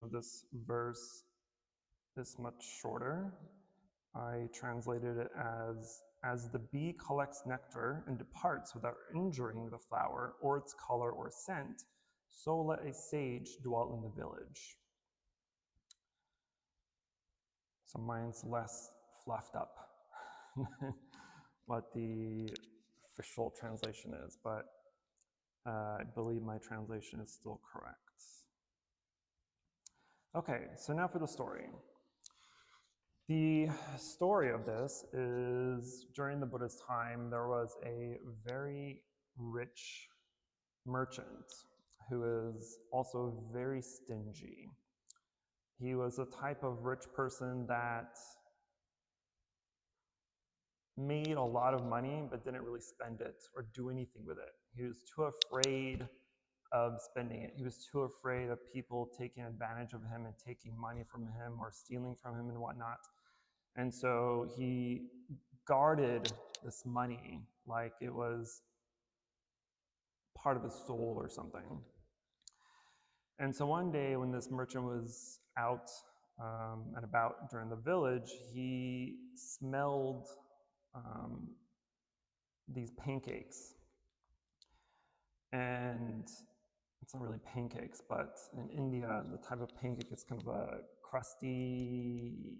of this verse is much shorter. I translated it as the bee collects nectar and departs without injuring the flower or its color or scent, so let a sage dwell in the village. So mine's less fluffed up what the official translation is, but I believe my translation is still correct. Okay, so now for the story. The story of this is during the Buddha's time, there was a very rich merchant who is also very stingy. He was a type of rich person that made a lot of money but didn't really spend it or do anything with it. He was too afraid of spending it. He was too afraid of people taking advantage of him and taking money from him or stealing from him and whatnot. And so he guarded this money like it was part of his soul or something. And so one day when this merchant was out and about during the village, he smelled these pancakes. And it's not really pancakes, but in India, the type of pancake is kind of a crusty,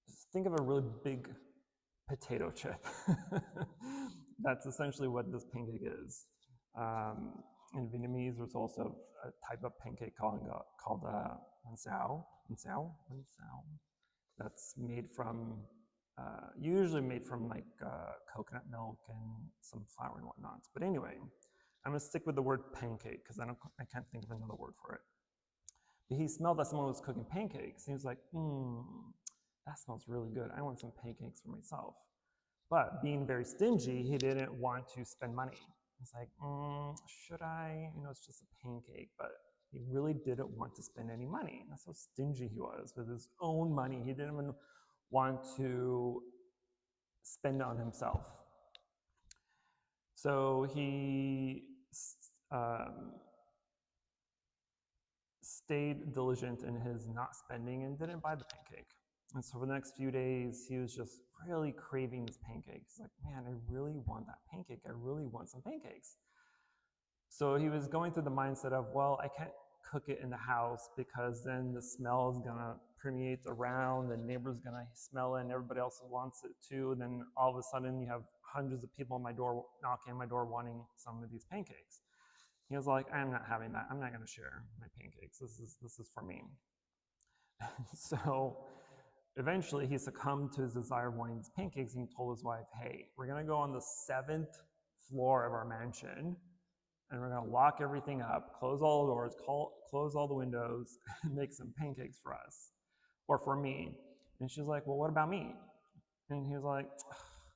just think of a really big potato chip. That's essentially what this pancake is. In Vietnamese, there's also a type of pancake called bánh xèo. That's made from, usually made from like coconut milk and some flour and whatnot. But anyway, I'm gonna stick with the word pancake because I can't think of another word for it. But he smelled that someone was cooking pancakes. He was like, that smells really good. I want some pancakes for myself. But being very stingy, he didn't want to spend money. He's like, should I? You know, it's just a pancake. But he really didn't want to spend any money. That's how stingy he was with his own money. He didn't even want to spend it on himself. So he stayed diligent in his not spending and didn't buy the pancake. And so for the next few days, he was just really craving this pancake. He's like, man, I really want that pancake. I really want some pancakes. So he was going through the mindset of, well, I can't cook it in the house because then the smell is gonna permeate around, the neighbor's gonna smell it and everybody else wants it too. And then all of a sudden you have hundreds of people on my door knocking on my door wanting some of these pancakes. He was like, I'm not having that. I'm not gonna share my pancakes. This is for me. So eventually he succumbed to his desire of wanting these pancakes and he told his wife, hey, we're gonna go on the 7th floor of our mansion and we're gonna lock everything up, close all the doors, close all the windows, and make some pancakes for us, or for me. And she's like, well, what about me? And he was like,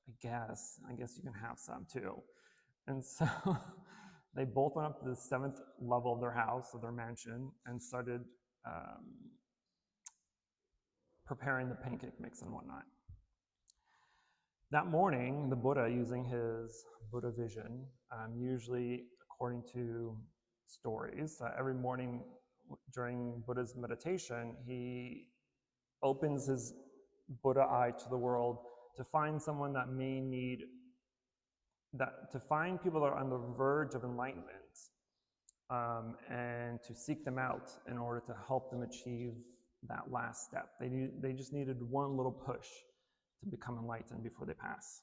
I guess you can have some too. And so they both went up to the 7th level of their house, of their mansion, and started preparing the pancake mix and whatnot. That morning, the Buddha, using his Buddha vision, usually according to stories, every morning during Buddha's meditation, he opens his Buddha eye to the world to find someone that may need, to find people that are on the verge of enlightenment, and to seek them out in order to help them achieve that last step. They just needed one little push to become enlightened before they pass.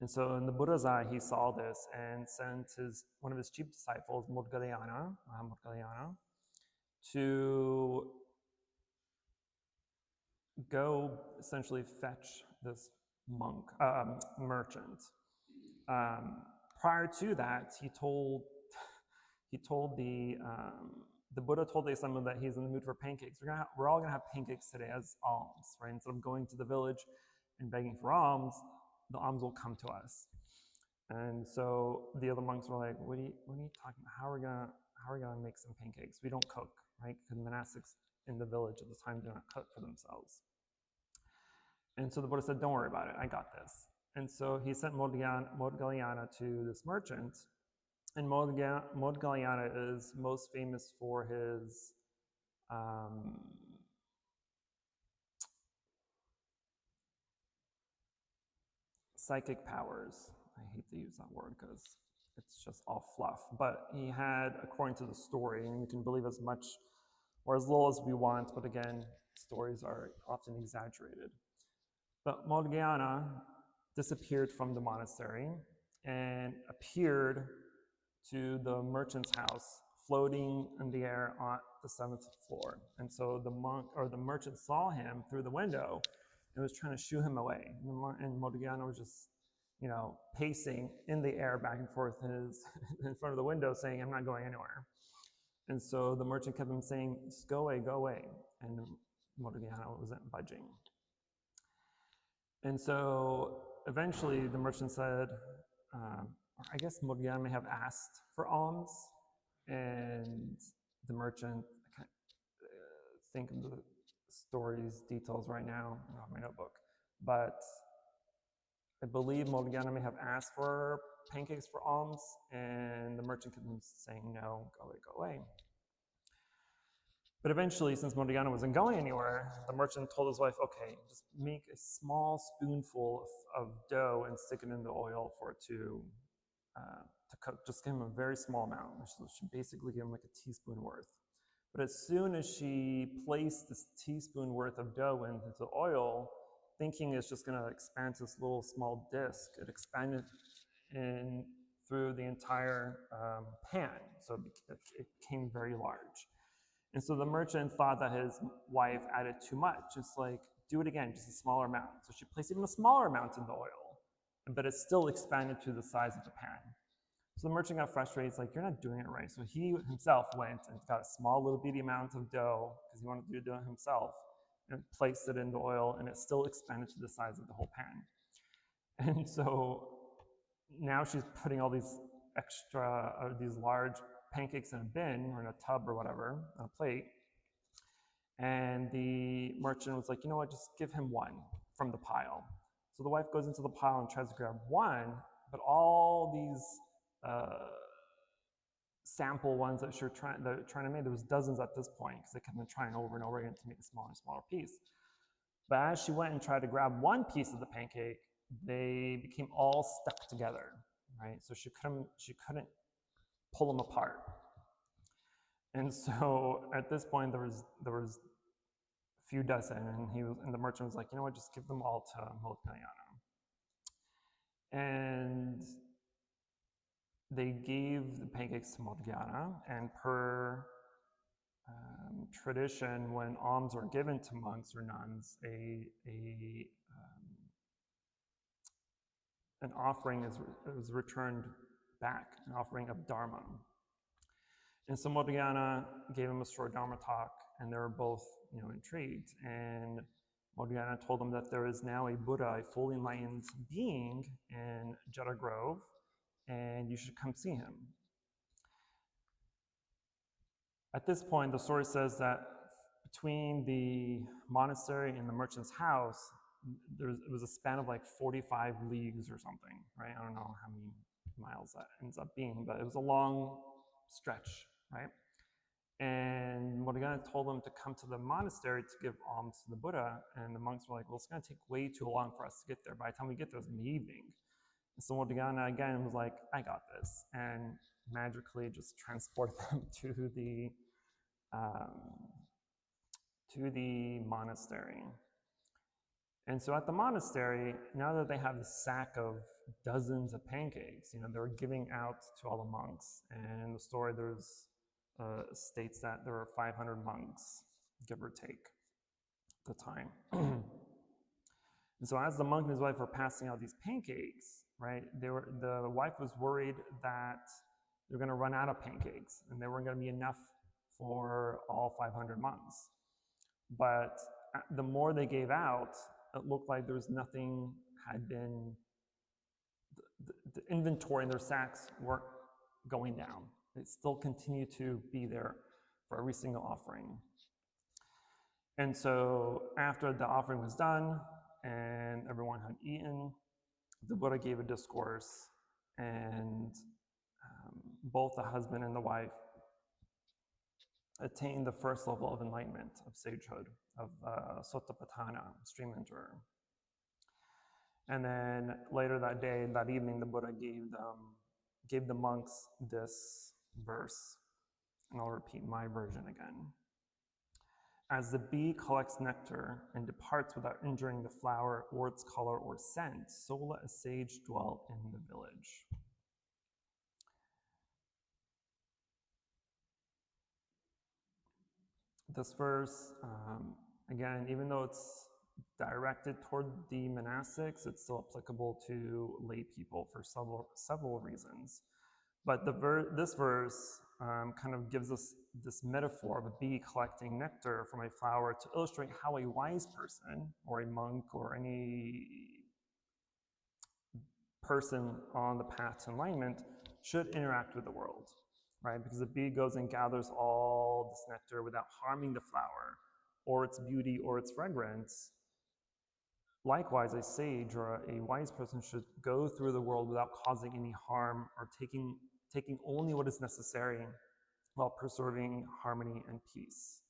And so in the Buddha's eye, he saw this and sent one of his chief disciples, Moggallana, to go essentially fetch this merchant. Prior to that, the Buddha told the assembly that he's in the mood for pancakes. We're all gonna have pancakes today as alms, right? Instead of going to the village and begging for alms, the alms will come to us. And so the other monks were like, what are you talking about? How are we gonna make some pancakes? We don't cook, right? Because monastics in the village at the time do not cook for themselves. And so the Buddha said, don't worry about it, I got this. And so he sent Moggallana to this merchant. And Moggallana is most famous for his psychic powers. I hate to use that word because it's just all fluff. But he had, according to the story, and we can believe as much or as little as we want, but again, stories are often exaggerated. But Morgiana disappeared from the monastery and appeared to the merchant's house, floating in the air on the 7th floor. And so the monk or the merchant saw him through the window and was trying to shoo him away. And Morgiana was just, pacing in the air back and forth in front of the window saying, I'm not going anywhere. And so the merchant kept on saying, just go away, go away. And Morgiana wasn't budging. And so eventually the merchant said, I guess Morgiana may have asked for alms, and the merchant, I can't think of the story's details right now, I don't have my notebook, but I believe Morgiana may have asked for pancakes for alms, and the merchant kept saying, no, go away, go away. But eventually, since Morgiana wasn't going anywhere, the merchant told his wife, okay, just make a small spoonful of dough and stick it in the oil for it to cook. Just give him a very small amount. So she basically gave him like a teaspoon worth. But as soon as she placed this teaspoon worth of dough into the oil, thinking it's just going to expand to this little small disc, it expanded through the entire pan. So it became very large. And so the merchant thought that his wife added too much. It's like, do it again, just a smaller amount. So she placed even a smaller amount in the oil, but it still expanded to the size of the pan. So the merchant got frustrated. It's like, you're not doing it right. So he himself went and got a small little bitty amount of dough because he wanted to do it himself and placed it in the oil, and it still expanded to the size of the whole pan. And so now she's putting all these these large pancakes in a bin or in a tub or whatever, on a plate. And the merchant was like, you know what, just give him one from the pile. So the wife goes into the pile and tries to grab one, but all these sample ones that they're trying to make, there was dozens at this point because they kept on trying over and over again to make a smaller and smaller piece. But as she went and tried to grab one piece of the pancake, they became all stuck together, right? So she couldn't pull them apart. And so at this point, there was a few dozen, and the merchant was like, you know what, just give them all to Morgiana. And they gave the pancakes to Morgiana, and per tradition, when alms are given to monks or nuns, an offering is returned back, an offering of dharma. And so Morgiana gave him a short dharma talk, and they were both, intrigued. And Morgiana told them that there is now a Buddha, a fully enlightened being in Jetta Grove, and you should come see him. At this point, the story says that between the monastery and the merchant's house, it was a span of like 45 leagues or something, right? I don't know how many miles that ends up being, but it was a long stretch, right? And Morgiana told them to come to the monastery to give alms to the Buddha, and the monks were like, well, it's going to take way too long for us to get there. By the time we get there, it's going to be evening. And so Morgiana again was like, I got this, and magically just transported them to the monastery. And so at the monastery, now that they have this sack of dozens of pancakes, they're giving out to all the monks. And in the story, states that there were 500 monks, give or take, at the time. And so as the monk and his wife were passing out these pancakes, right, the wife was worried that they were going to run out of pancakes and they weren't going to be enough for all 500 monks. But the more they gave out, it looked like there was nothing had been, the inventory in their sacks weren't going down. It still continued to be there for every single offering. And so after the offering was done and everyone had eaten, the Buddha gave a discourse, and both the husband and the wife attained the first level of enlightenment, of sagehood, of Sotapadana, stream enterer. And then later that day, that evening, the Buddha gave the monks this verse, and I'll repeat my version again. As the bee collects nectar and departs without injuring the flower or its color or scent, so let a sage dwell in the village. This verse, again, even though it's directed toward the monastics, it's still applicable to lay people for several reasons. But this verse kind of gives us this metaphor of a bee collecting nectar from a flower to illustrate how a wise person, or a monk, or any person on the path to enlightenment should interact with the world, right? Because the bee goes and gathers all this nectar without harming the flower, or its beauty, or its fragrance. Likewise, a sage or a wise person should go through the world without causing any harm or taking only what is necessary while preserving harmony and peace.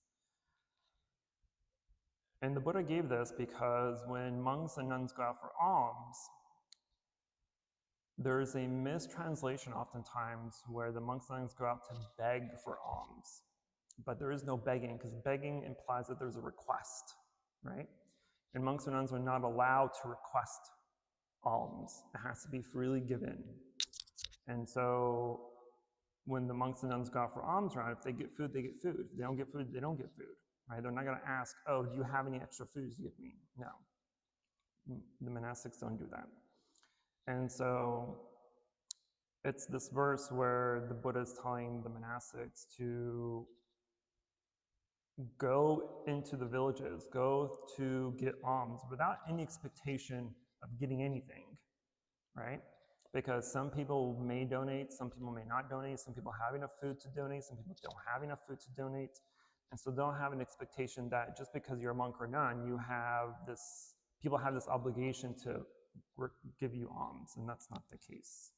And the Buddha gave this because when monks and nuns go out for alms, there is a mistranslation oftentimes where the monks and nuns go out to beg for alms. But there is no begging, because begging implies that there's a request, right? And monks and nuns are not allowed to request alms. It has to be freely given. And so when the monks and nuns go out for alms round, if they get food, they get food. If they don't get food, they don't get food, right? They're not going to ask, oh, do you have any extra food to give me? No. The monastics don't do that. And so it's this verse where the Buddha is telling the monastics to go into the villages, go to get alms without any expectation of getting anything, right? Because some people may donate, some people may not donate, some people have enough food to donate, some people don't have enough food to donate. And so don't have an expectation that just because you're a monk or nun, people have this obligation to give you alms, and that's not the case.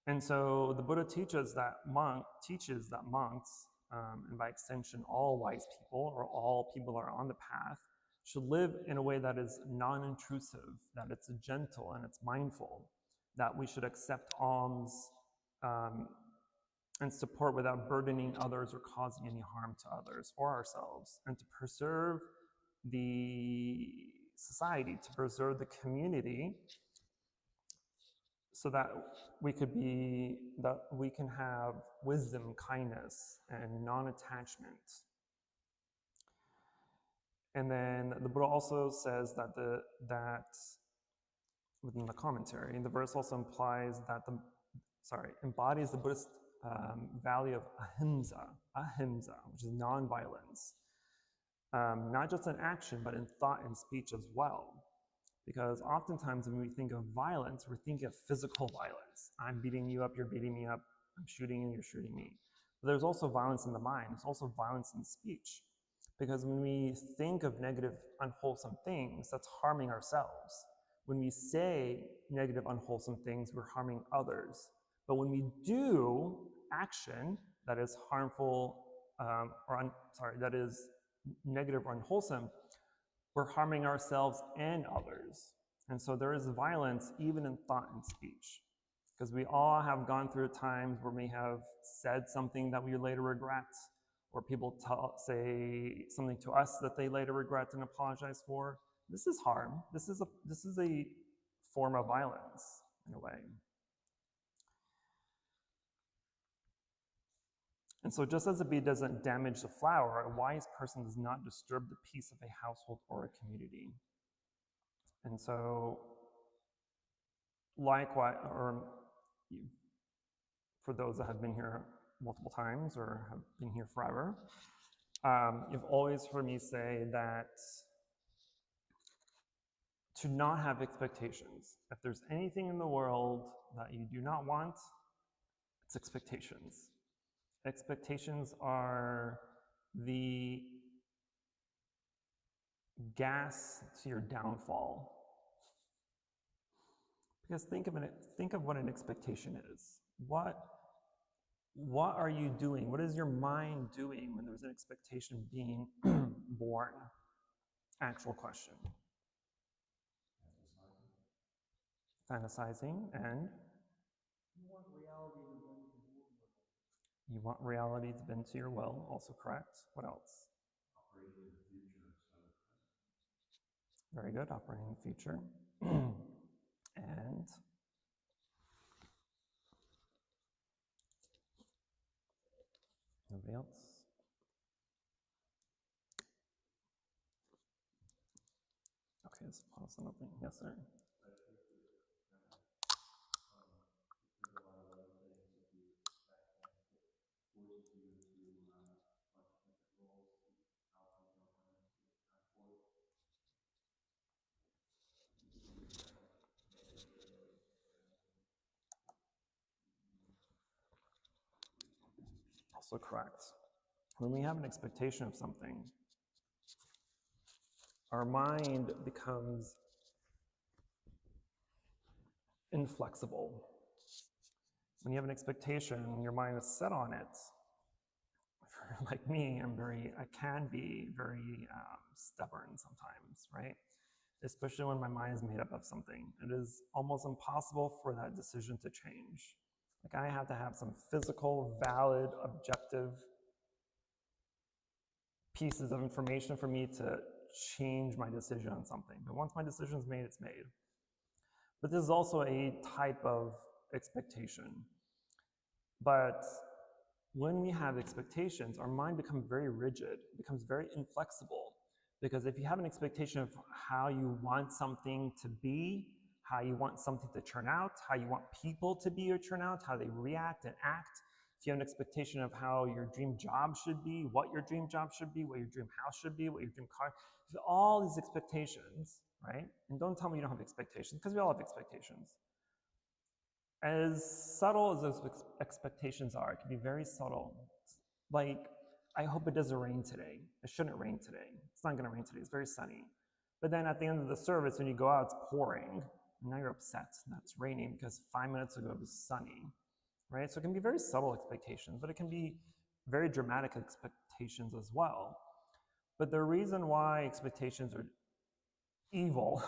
And so the Buddha teaches that monks, and by extension all wise people, or all people who are on the path, should live in a way that is non-intrusive, that it's gentle and it's mindful, that we should accept alms and support without burdening others or causing any harm to others or ourselves, and to preserve the society, to preserve the community, so that we can have wisdom, kindness, and non-attachment. And then the Buddha also says that within the commentary, the verse also implies that embodies the Buddhist value of ahimsa, which is non-violence, not just in action, but in thought and speech as well. Because oftentimes when we think of violence, we're thinking of physical violence. I'm beating you up, you're beating me up, I'm shooting you, you're shooting me. But there's also violence in the mind, there's also violence in speech. Because when we think of negative, unwholesome things, that's harming ourselves. When we say negative, unwholesome things, we're harming others. But when we do action that is harmful, that is negative or unwholesome, we're harming ourselves and others. And so there is violence even in thought and speech. Because we all have gone through times where we have said something that we later regret, or people say something to us that they later regret and apologize for. This is harm. This is a form of violence in a way. And so just as a bee doesn't damage the flower, a wise person does not disturb the peace of a household or a community. And so likewise, or for those that have been here multiple times or have been here forever, you've always heard me say that to not have expectations. If there's anything in the world that you do not want, it's expectations. Expectations are the gas to your downfall. Because think of what an expectation is. What What are you doing? What is your mind doing when there's an expectation being born? Actual question. Fantasizing, and you want reality to bend to your will. You want reality to bend to your will, also correct. What else? Operating in the future instead of the present. Very good, operating in the future. And nobody else? Okay, let's pause on nothing. Yes, sir. Also correct. When we have an expectation of something, our mind becomes inflexible. When you have an expectation, your mind is set on it. Like me, I can be very stubborn sometimes, right? Especially when my mind is made up of something. It is almost impossible for that decision to change. Like I have to have some physical, valid, objective pieces of information for me to change my decision on something. But once my decision is made, it's made. But this is also a type of expectation. But when we have expectations, our mind becomes very rigid, becomes very inflexible. Because if you have an expectation of how you want something to be, how you want something to turn out, how you want people to be or turn out, how they react and act, if you have an expectation of how your dream job should be, what your dream job should be, what your dream house should be, what your dream car, all these expectations, right? And don't tell me you don't have expectations, because we all have expectations. As subtle as those expectations are, it can be very subtle. Like, I hope it doesn't rain today. It shouldn't rain today. It's not going to rain today. It's very sunny. But then at the end of the service, when you go out, it's pouring. And now you're upset that it's raining because 5 minutes ago it was sunny, right? So it can be very subtle expectations, but it can be very dramatic expectations as well. But the reason why expectations are evil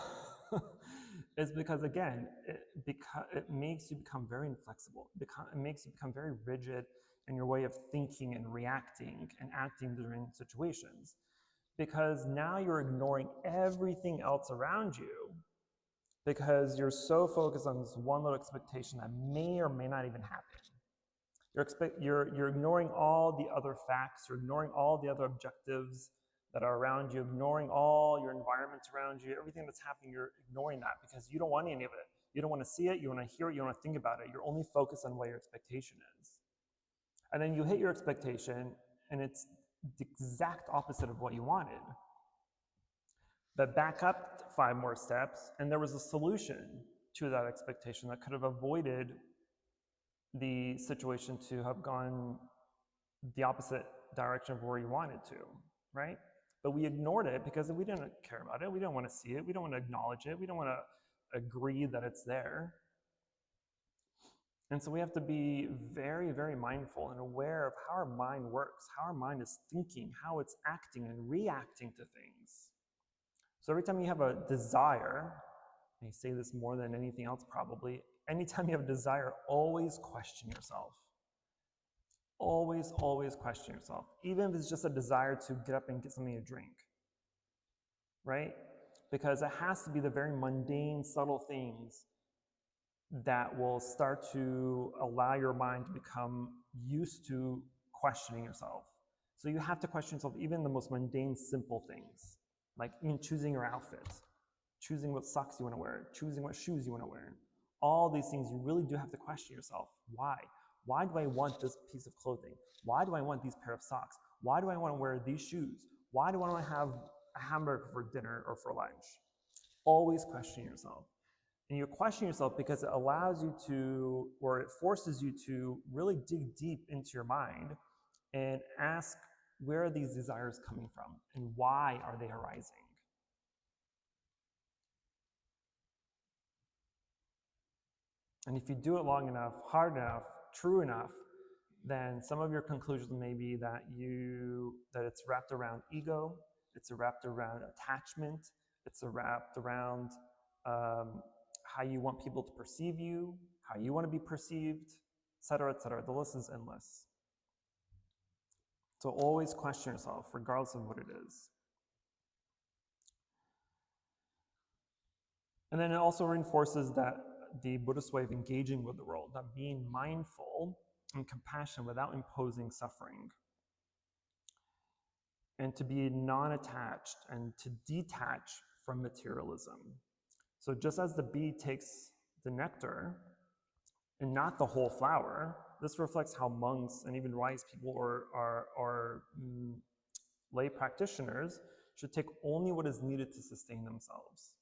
is because, again, it makes you become very inflexible. It makes you become very rigid in your way of thinking and reacting and acting during situations. Because now you're ignoring everything else around you because you're so focused on this one little expectation that may or may not even happen. You're ignoring all the other facts, you're ignoring all the other objectives that are around you, ignoring all your environment around you, everything that's happening, you're ignoring that because you don't want any of it. You don't want to see it, you want to hear it, you don't want to think about it. You're only focused on what your expectation is. And then you hit your expectation, and it's the exact opposite of what you wanted. But back up 5 more steps, and there was a solution to that expectation that could have avoided the situation to have gone the opposite direction of where you wanted to, right? But we ignored it because we didn't care about it. We don't want to see it. We don't want to acknowledge it. We don't want to agree that it's there. And so we have to be very, very mindful and aware of how our mind works, how our mind is thinking, how it's acting and reacting to things. So every time you have a desire, I say this more than anything else probably, anytime you have a desire, always question yourself. Always, always question yourself. Even if it's just a desire to get up and get something to drink, right? Because it has to be the very mundane, subtle things that will start to allow your mind to become used to questioning yourself. So you have to question yourself, even the most mundane, simple things, like even choosing your outfit, choosing what socks you want to wear, choosing what shoes you want to wear. All these things, you really do have to question yourself. Why? Why do I want this piece of clothing? Why do I want these pair of socks? Why do I want to wear these shoes? Why do I want to have a hamburger for dinner or for lunch? Always question yourself. And you question yourself because it allows you to, or it forces you to really dig deep into your mind and ask, where are these desires coming from and why are they arising? And if you do it long enough, hard enough, true enough, then some of your conclusions may be that it's wrapped around ego, it's wrapped around attachment, it's wrapped around how you want people to perceive you, how you want to be perceived, etc., etc. The list is endless. So always question yourself, regardless of what it is. And then it also reinforces that the Buddhist way of engaging with the world, that being mindful and compassionate without imposing suffering, and to be non-attached and to detach from materialism. So just as the bee takes the nectar and not the whole flower, this reflects how monks and even wise people or lay practitioners should take only what is needed to sustain themselves.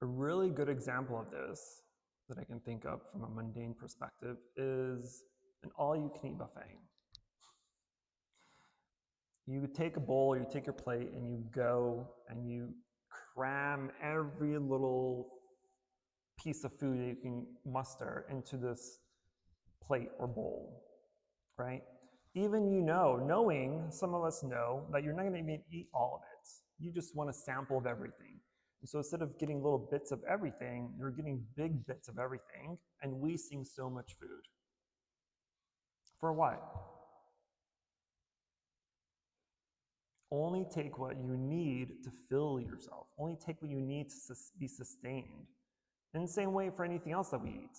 A really good example of this that I can think of from a mundane perspective is an all-you-can-eat buffet. You take a bowl, you take your plate, and you go and you cram every little piece of food that you can muster into this plate or bowl, right? Even knowing, some of us know that you're not going to even eat all of it. You just want a sample of everything. And so instead of getting little bits of everything, you're getting big bits of everything and wasting so much food. For what? Only take what you need to fill yourself. Only take what you need to be sustained. In the same way for anything else that we eat.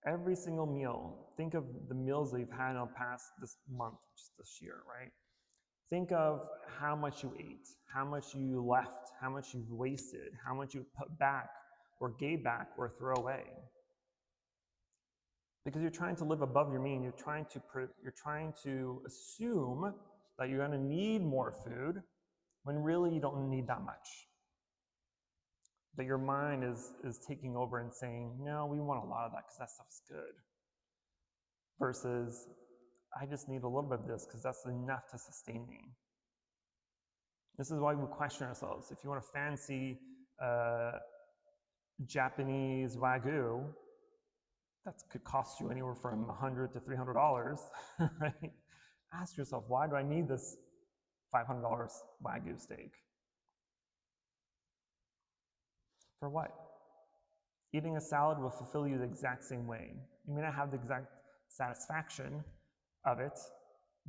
Every single meal, think of the meals that you've had in the past this month, just this year, right? Think of how much you ate, how much you left, how much you've wasted, how much you put back or gave back or throw away. Because you're trying to live above your means, you're trying to assume that you're going to need more food when really you don't need that much. But your mind is taking over and saying, no, we want a lot of that because that stuff's good. Versus, I just need a little bit of this because that's enough to sustain me. This is why we question ourselves. If you want a fancy Japanese Wagyu, that could cost you anywhere from $100 to $300, right? Ask yourself, why do I need this $500 Wagyu steak? For what? Eating a salad will fulfill you the exact same way. You may not have the exact satisfaction of it,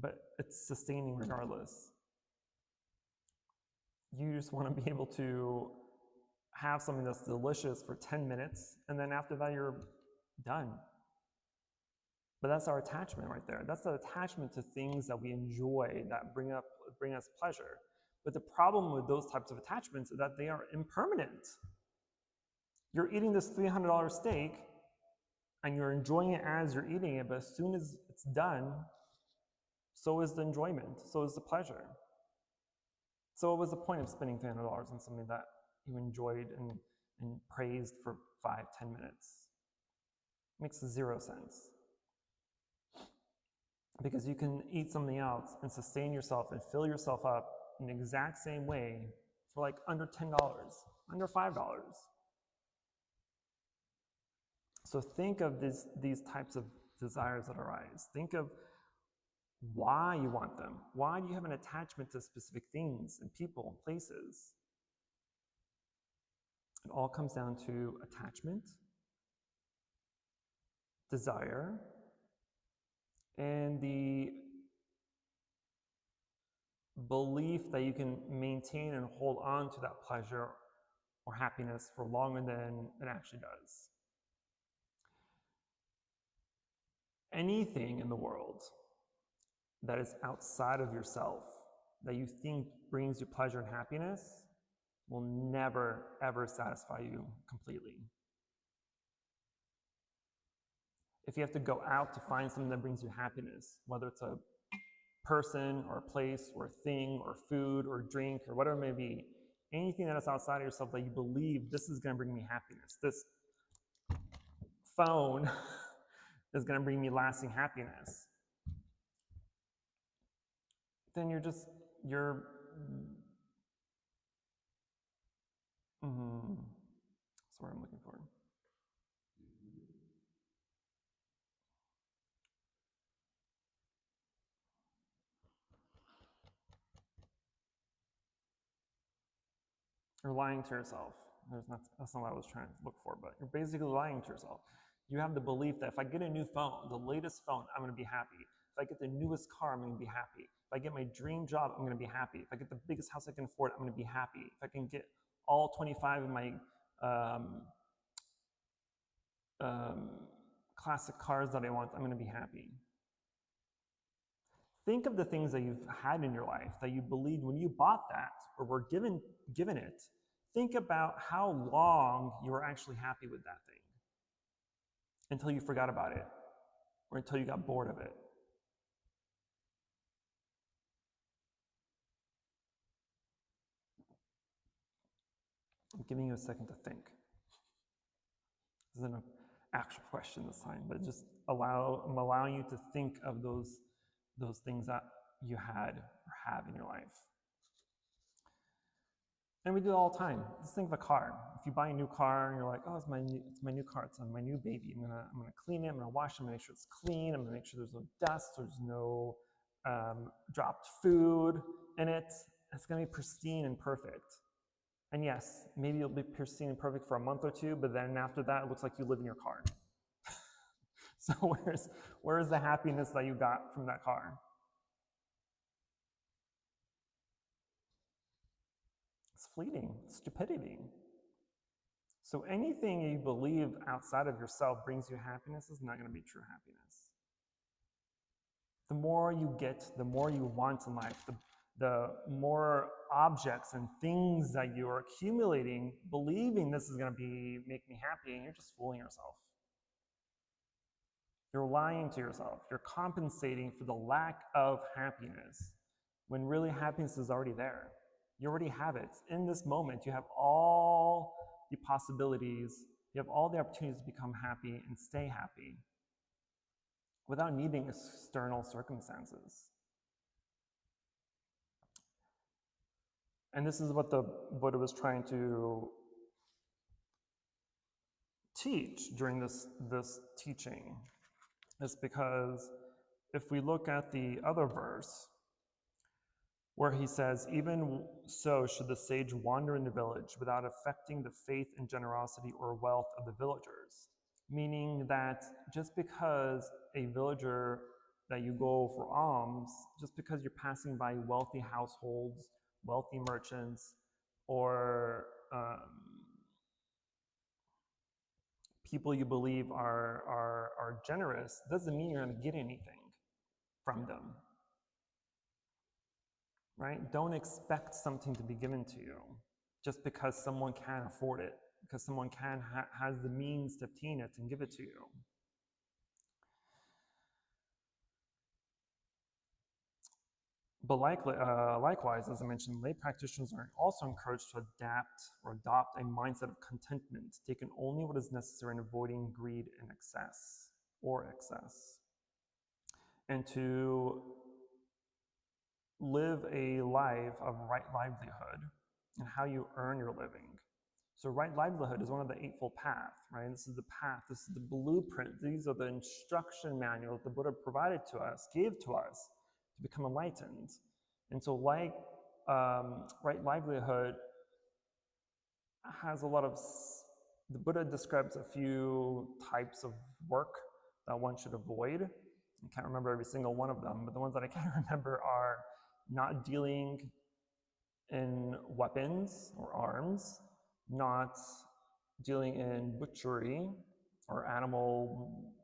but it's sustaining regardless. You just want to be able to have something that's delicious for 10 minutes, and then after that you're done. But that's our attachment right there. That's the attachment to things that we enjoy, that bring us pleasure. But the problem with those types of attachments is that they are impermanent. You're eating this $300 steak, and you're enjoying it as you're eating it, but as soon as it's done, so is the enjoyment, so is the pleasure. So what was the point of spending $300 on something that you enjoyed and praised for 5-10 minutes? It makes zero sense. Because you can eat something else and sustain yourself and fill yourself up in the exact same way for like under $10, under $5. So think of these types of desires that arise. Think of why you want them. Why do you have an attachment to specific things and people and places? It all comes down to attachment, desire, and the belief that you can maintain and hold on to that pleasure or happiness for longer than it actually does. Anything in the world that is outside of yourself, that you think brings you pleasure and happiness, will never, ever satisfy you completely. If you have to go out to find something that brings you happiness, whether it's a person or a place or a thing or food or drink or whatever it may be, anything that is outside of yourself that you believe this is going to bring me happiness, this phone is going to bring me lasting happiness, then That's what I'm looking for. You're lying to yourself. That's not what I was trying to look for, but you're basically lying to yourself. You have the belief that if I get a new phone, the latest phone, I'm going to be happy. If I get the newest car, I'm going to be happy. If I get my dream job, I'm going to be happy. If I get the biggest house I can afford, I'm going to be happy. If I can get all 25 of my classic cars that I want, I'm going to be happy. Think of the things that you've had in your life that you believed when you bought that or were given it. Think about how long you were actually happy with that thing until you forgot about it or until you got bored of it. I'm giving you a second to think. This isn't an actual question this time, but just I'm allowing you to think of those things that you had or have in your life. And we do it all the time. Just think of a car. If you buy a new car and you're like, oh, it's my new car, it's my new baby. I'm gonna clean it, I'm gonna wash it, I'm gonna make sure it's clean, I'm gonna make sure there's no dust, there's no dropped food in it. It's gonna be pristine and perfect. And yes, maybe it'll be pristine and perfect for a month or two, but then after that, it looks like you live in your car. So where's the happiness that you got from that car? It's fleeting, stupidity. So anything you believe outside of yourself brings you happiness is not going to be true happiness. The more you get, the more you want in life, the more objects and things that you are accumulating, believing this is going to make me happy, and you're just fooling yourself. You're lying to yourself. You're compensating for the lack of happiness when really happiness is already there. You already have it. In this moment, you have all the possibilities, you have all the opportunities to become happy and stay happy without needing external circumstances. And this is what the Buddha was trying to teach during this teaching. It's because if we look at the other verse, where he says, even so should the sage wander in the village without affecting the faith and generosity or wealth of the villagers. Meaning that just because a villager that you go for alms, just because you're passing by wealthy households, wealthy merchants, or people you believe are generous, doesn't mean you're going to get anything from them. Right? Don't expect something to be given to you just because someone can afford it, because someone has the means to obtain it and give it to you. But likewise, as I mentioned, lay practitioners are also encouraged to adapt or adopt a mindset of contentment, taking only what is necessary and avoiding greed and excess, and to live a life of right livelihood and how you earn your living. So right livelihood is one of the Eightfold Path, right? This is the path, this is the blueprint. These are the instruction manuals the Buddha provided to us, gave to us to become enlightened. And so right livelihood has a lot of, the Buddha describes a few types of work that one should avoid. I can't remember every single one of them, but the ones that I can remember are not dealing in weapons or arms, not dealing in butchery or animal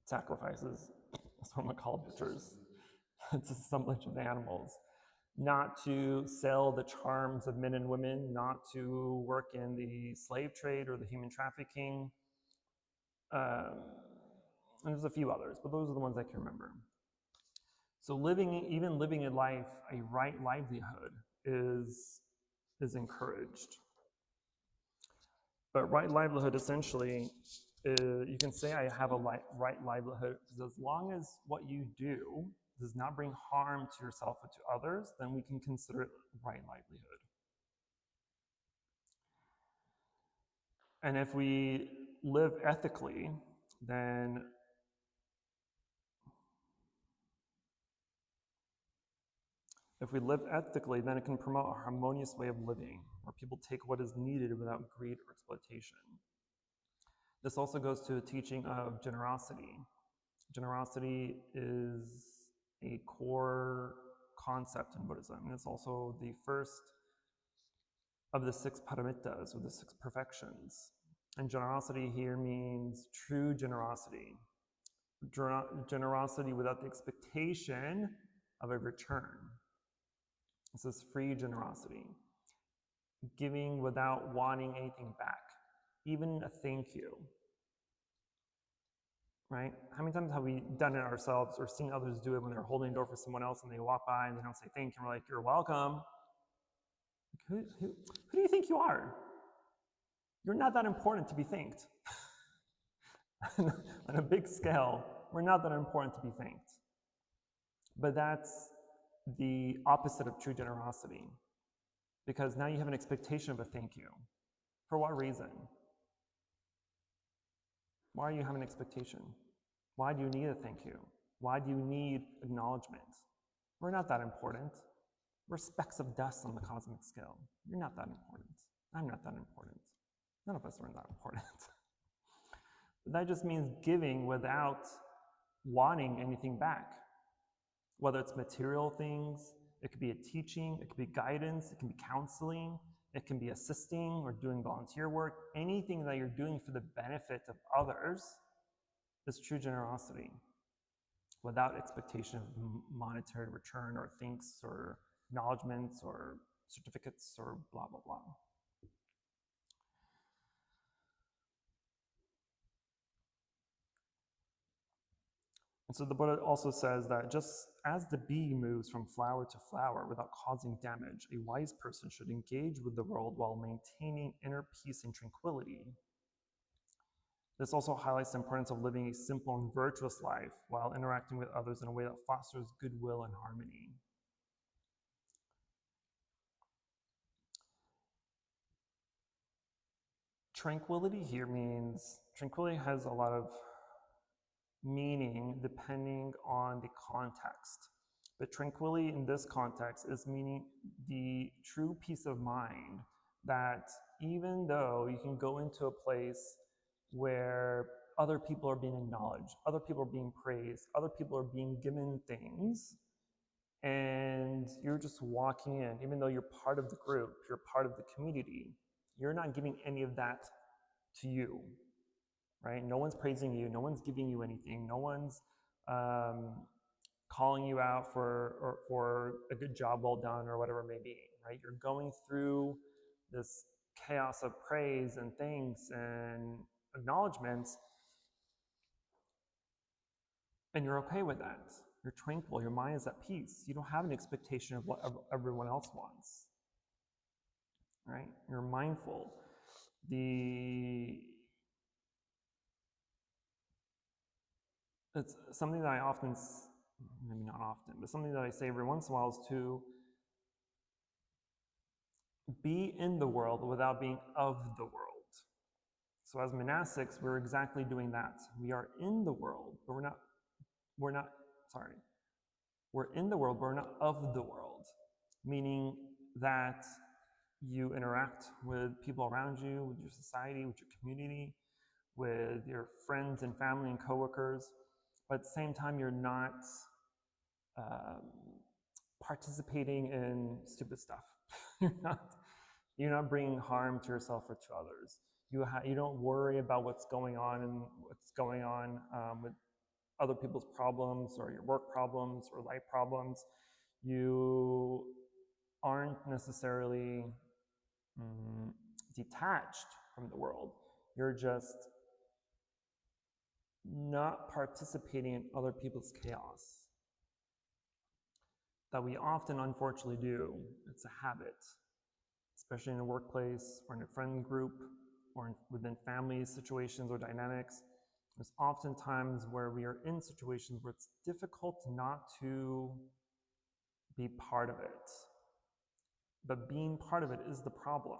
sacrifices. That's what I'm gonna call butchers. It's assemblage of animals. Not to sell the charms of men and women, not to work in the slave trade or the human trafficking. And there's a few others, but those are the ones I can remember. So even living a life, a right livelihood is encouraged. But right livelihood essentially, you can say I have a right livelihood because as long as what you do does not bring harm to yourself or to others, then we can consider it right livelihood. And if we live ethically, then it can promote a harmonious way of living, where people take what is needed without greed or exploitation. This also goes to the teaching of generosity. Generosity is a core concept in Buddhism, and it's also the first of the 6 paramitas, or the 6 perfections. And generosity here means true generosity. Generosity without the expectation of a return. This is free generosity. Giving without wanting anything back, even a thank you. Right? How many times have we done it ourselves or seen others do it when they're holding the door for someone else and they walk by and they don't say thank you, and we're like, you're welcome. Who do you think you are? You're not that important to be thanked. On a big scale, we're not that important to be thanked. But that's the opposite of true generosity, because now you have an expectation of a thank you. For what reason? Why do you have an expectation? Why do you need a thank you? Why do you need acknowledgement? We're not that important. We're specks of dust on the cosmic scale. You're not that important. I'm not that important. None of us are that important. That just means giving without wanting anything back. Whether it's material things, it could be a teaching, it could be guidance, it can be counseling, it can be assisting or doing volunteer work. Anything that you're doing for the benefit of others is true generosity, without expectation of monetary return or thanks or acknowledgements or certificates or blah, blah, blah. And so the Buddha also says that just as the bee moves from flower to flower without causing damage, a wise person should engage with the world while maintaining inner peace and tranquility. This also highlights the importance of living a simple and virtuous life while interacting with others in a way that fosters goodwill and harmony. Tranquility here means, tranquility has a lot of meaning depending on the context. But tranquility in this context is meaning the true peace of mind that even though you can go into a place where other people are being acknowledged, other people are being praised, other people are being given things, and you're just walking in, even though you're part of the group, you're part of the community, you're not giving any of that to you. Right? No one's praising you. No one's giving you anything. No one's calling you out for a good job well done or whatever it may be. Right? You're going through this chaos of praise and thanks and acknowledgments, and you're okay with that. You're tranquil. Your mind is at peace. You don't have an expectation of what everyone else wants. Right? You're mindful. It's something that I often, maybe not often, but something that I say every once in a while is to be in the world without being of the world. So as monastics, we're exactly doing that. We are in the world, but we're in the world, but we're not of the world. Meaning that you interact with people around you, with your society, with your community, with your friends and family and coworkers. But at the same time, you're not participating in stupid stuff. You're not bringing harm to yourself or to others. You don't worry about what's going on with other people's problems or your work problems or life problems. You aren't necessarily detached from the world. You're just not participating in other people's chaos that we often unfortunately do. It's a habit, especially in a workplace or in a friend group or within family situations or dynamics. There's often times where we are in situations where it's difficult not to be part of it. But being part of it is the problem.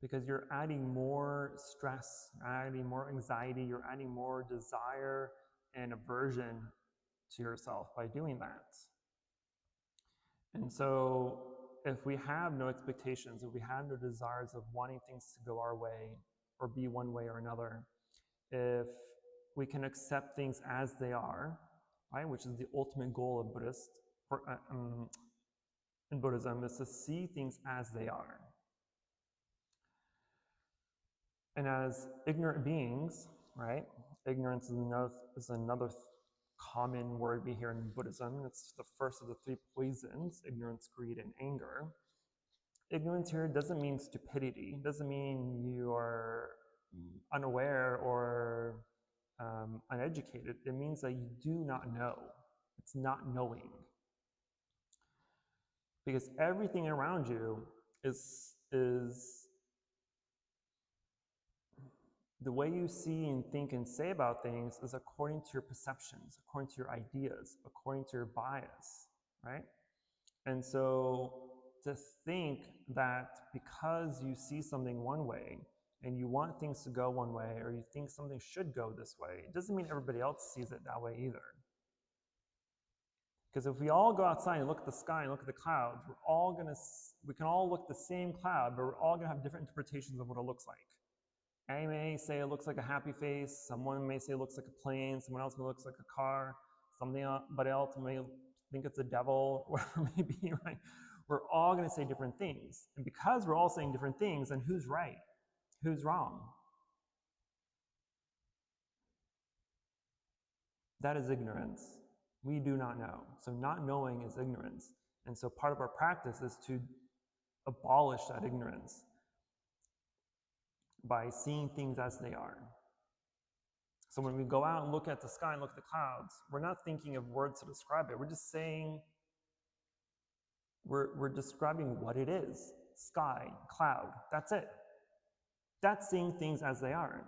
because you're adding more stress, adding more anxiety, you're adding more desire and aversion to yourself by doing that. And so if we have no expectations, if we have no desires of wanting things to go our way or be one way or another, if we can accept things as they are, right, which is the ultimate goal of in Buddhism, is to see things as they are. And as ignorant beings, right, ignorance is another common word we hear in Buddhism. It's the first of the three poisons: ignorance, greed, and anger. Ignorance here doesn't mean stupidity. It doesn't mean you are unaware or uneducated. It means that you do not know. It's not knowing. Because everything around you is the way you see and think and say about things is according to your perceptions, according to your ideas, according to your bias, right? And so to think that because you see something one way and you want things to go one way, or you think something should go this way, it doesn't mean everybody else sees it that way either. Because if we all go outside and look at the sky and look at the clouds, we can all look at the same cloud, but we're all gonna have different interpretations of what it looks like. I may say it looks like a happy face, someone may say it looks like a plane, someone else may looks like a car, somebody else may think it's a devil, whatever it may be, right? We're all gonna say different things. And because we're all saying different things, then who's right? Who's wrong? That is ignorance. We do not know. So not knowing is ignorance. And so part of our practice is to abolish that ignorance by seeing things as they are. So when we go out and look at the sky and look at the clouds, we're not thinking of words to describe it. We're just saying, we're describing what it is. Sky, cloud, that's it. That's seeing things as they are.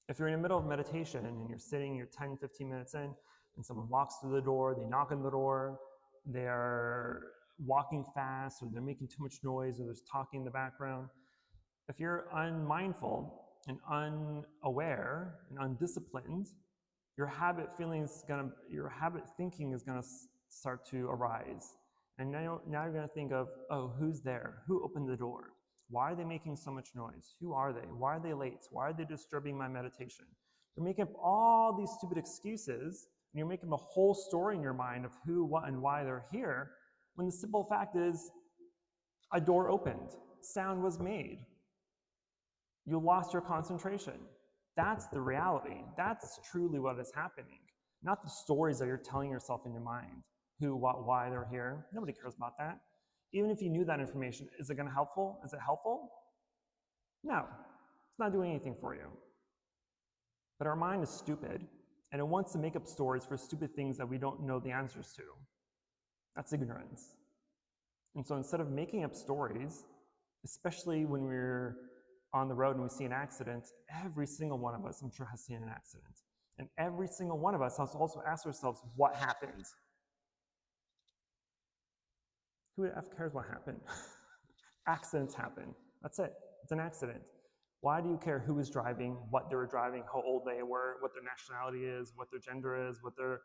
If you're in the middle of meditation and you're sitting, you're 10, 15 minutes in, and someone walks through the door, they knock on the door, they're walking fast, or they're making too much noise, or there's talking in the background. If you're unmindful and unaware and undisciplined, your habit thinking is gonna start to arise. And now you're gonna think of, oh, who's there? Who opened the door? Why are they making so much noise? Who are they? Why are they late? Why are they disturbing my meditation? You're making up all these stupid excuses, and you're making a whole story in your mind of who, what, and why they're here, when the simple fact is, a door opened, sound was made. You lost your concentration. That's the reality. That's truly what is happening. Not the stories that you're telling yourself in your mind. Who, what, why they're here. Nobody cares about that. Even if you knew that information, is it going to helpful? Is it helpful? No. It's not doing anything for you. But our mind is stupid, and it wants to make up stories for stupid things that we don't know the answers to. That's ignorance. And so instead of making up stories, especially when we're on the road and we see an accident, every single one of us, I'm sure, has seen an accident. And every single one of us has also asked ourselves, what happened? Who the F cares what happened? Accidents happen. That's it. It's an accident. Why do you care who was driving, what they were driving, how old they were, what their nationality is, what their gender is, what their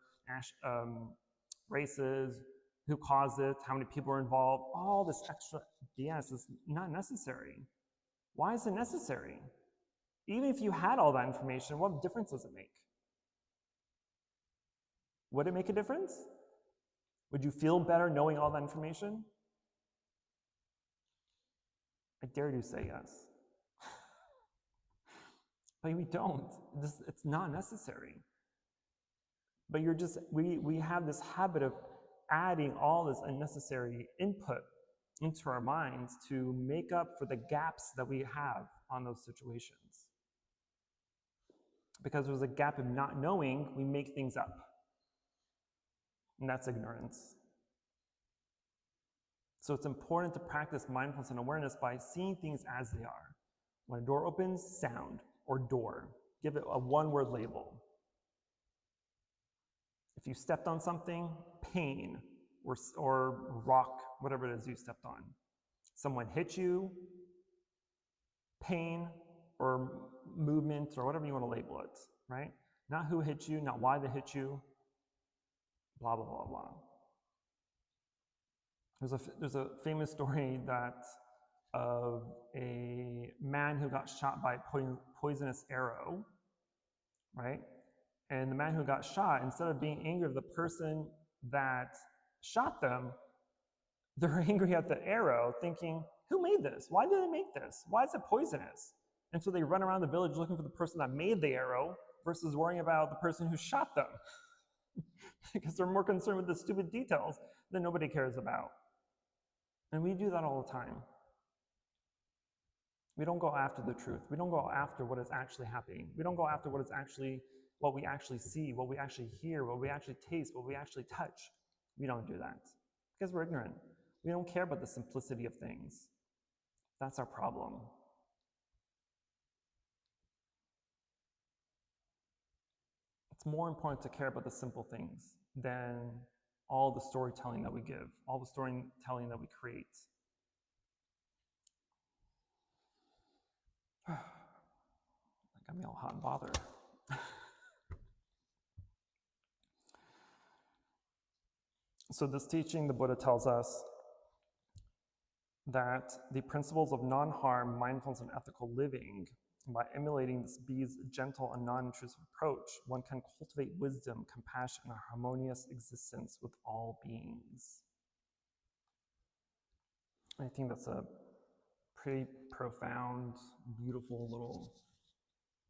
race is, who caused it, how many people are involved? All this extra BS is not necessary. Why is it necessary? Even if you had all that information, what difference does it make? Would it make a difference? Would you feel better knowing all that information? I dare you say yes. But we don't. It's not necessary. But we have this habit of adding all this unnecessary input into our minds to make up for the gaps that we have on those situations. Because there's a gap of not knowing, we make things up. And that's ignorance. So it's important to practice mindfulness and awareness by seeing things as they are. When a door opens, sound, or door. Give it a one-word label. If you stepped on something, pain, or rock, whatever it is you stepped on. Someone hit you, pain or movement or whatever you want to label it, right? Not who hit you, not why they hit you, blah, blah, blah, blah. There's a famous story that of a man who got shot by a poisonous arrow, right? And the man who got shot, instead of being angry at the person that shot them, they're angry at the arrow, thinking, who made this? Why did they make this? Why is it poisonous? And so they run around the village looking for the person that made the arrow versus worrying about the person who shot them. Because they're more concerned with the stupid details that nobody cares about. And we do that all the time. We don't go after the truth. We don't go after what is actually happening. We don't go after what we actually see, what we actually hear, what we actually taste, what we actually touch. We don't do that because we're ignorant. We don't care about the simplicity of things. That's our problem. It's more important to care about the simple things than all the storytelling that we give, all the storytelling that we create. That got me all hot and bothered. So this teaching, the Buddha tells us that the principles of non-harm, mindfulness, and ethical living, by emulating this bee's gentle and non-intrusive approach, one can cultivate wisdom, compassion, and a harmonious existence with all beings. I think that's a pretty profound, beautiful little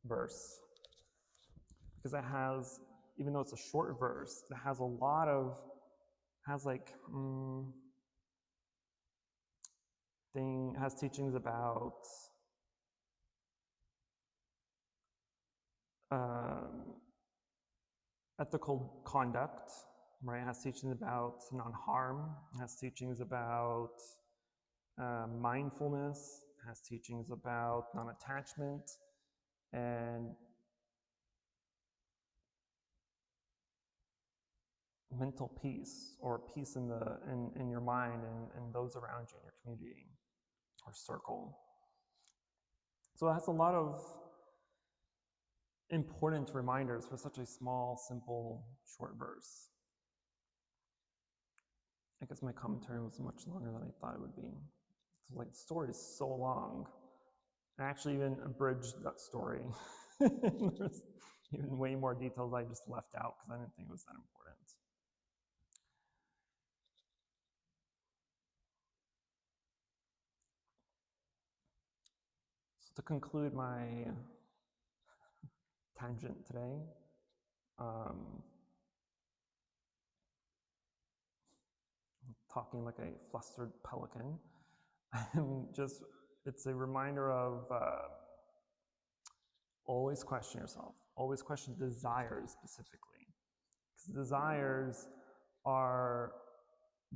verse. Because it has, even though it's a short verse, it has a lot of, has teachings about ethical conduct, right? It has teachings about non-harm. It has teachings about mindfulness. It has teachings about non-attachment and mental peace, or peace in your mind and those around you in your community or circle. So it has a lot of important reminders for such a small, simple, short verse. I guess my commentary was much longer than I thought it would be. So like, the story is so long. I actually even abridged that story. There's even way more details I just left out because I didn't think it was that important. So to conclude my tangent today, talking like a flustered pelican, it's a reminder of always question yourself, always question desires specifically. Because desires are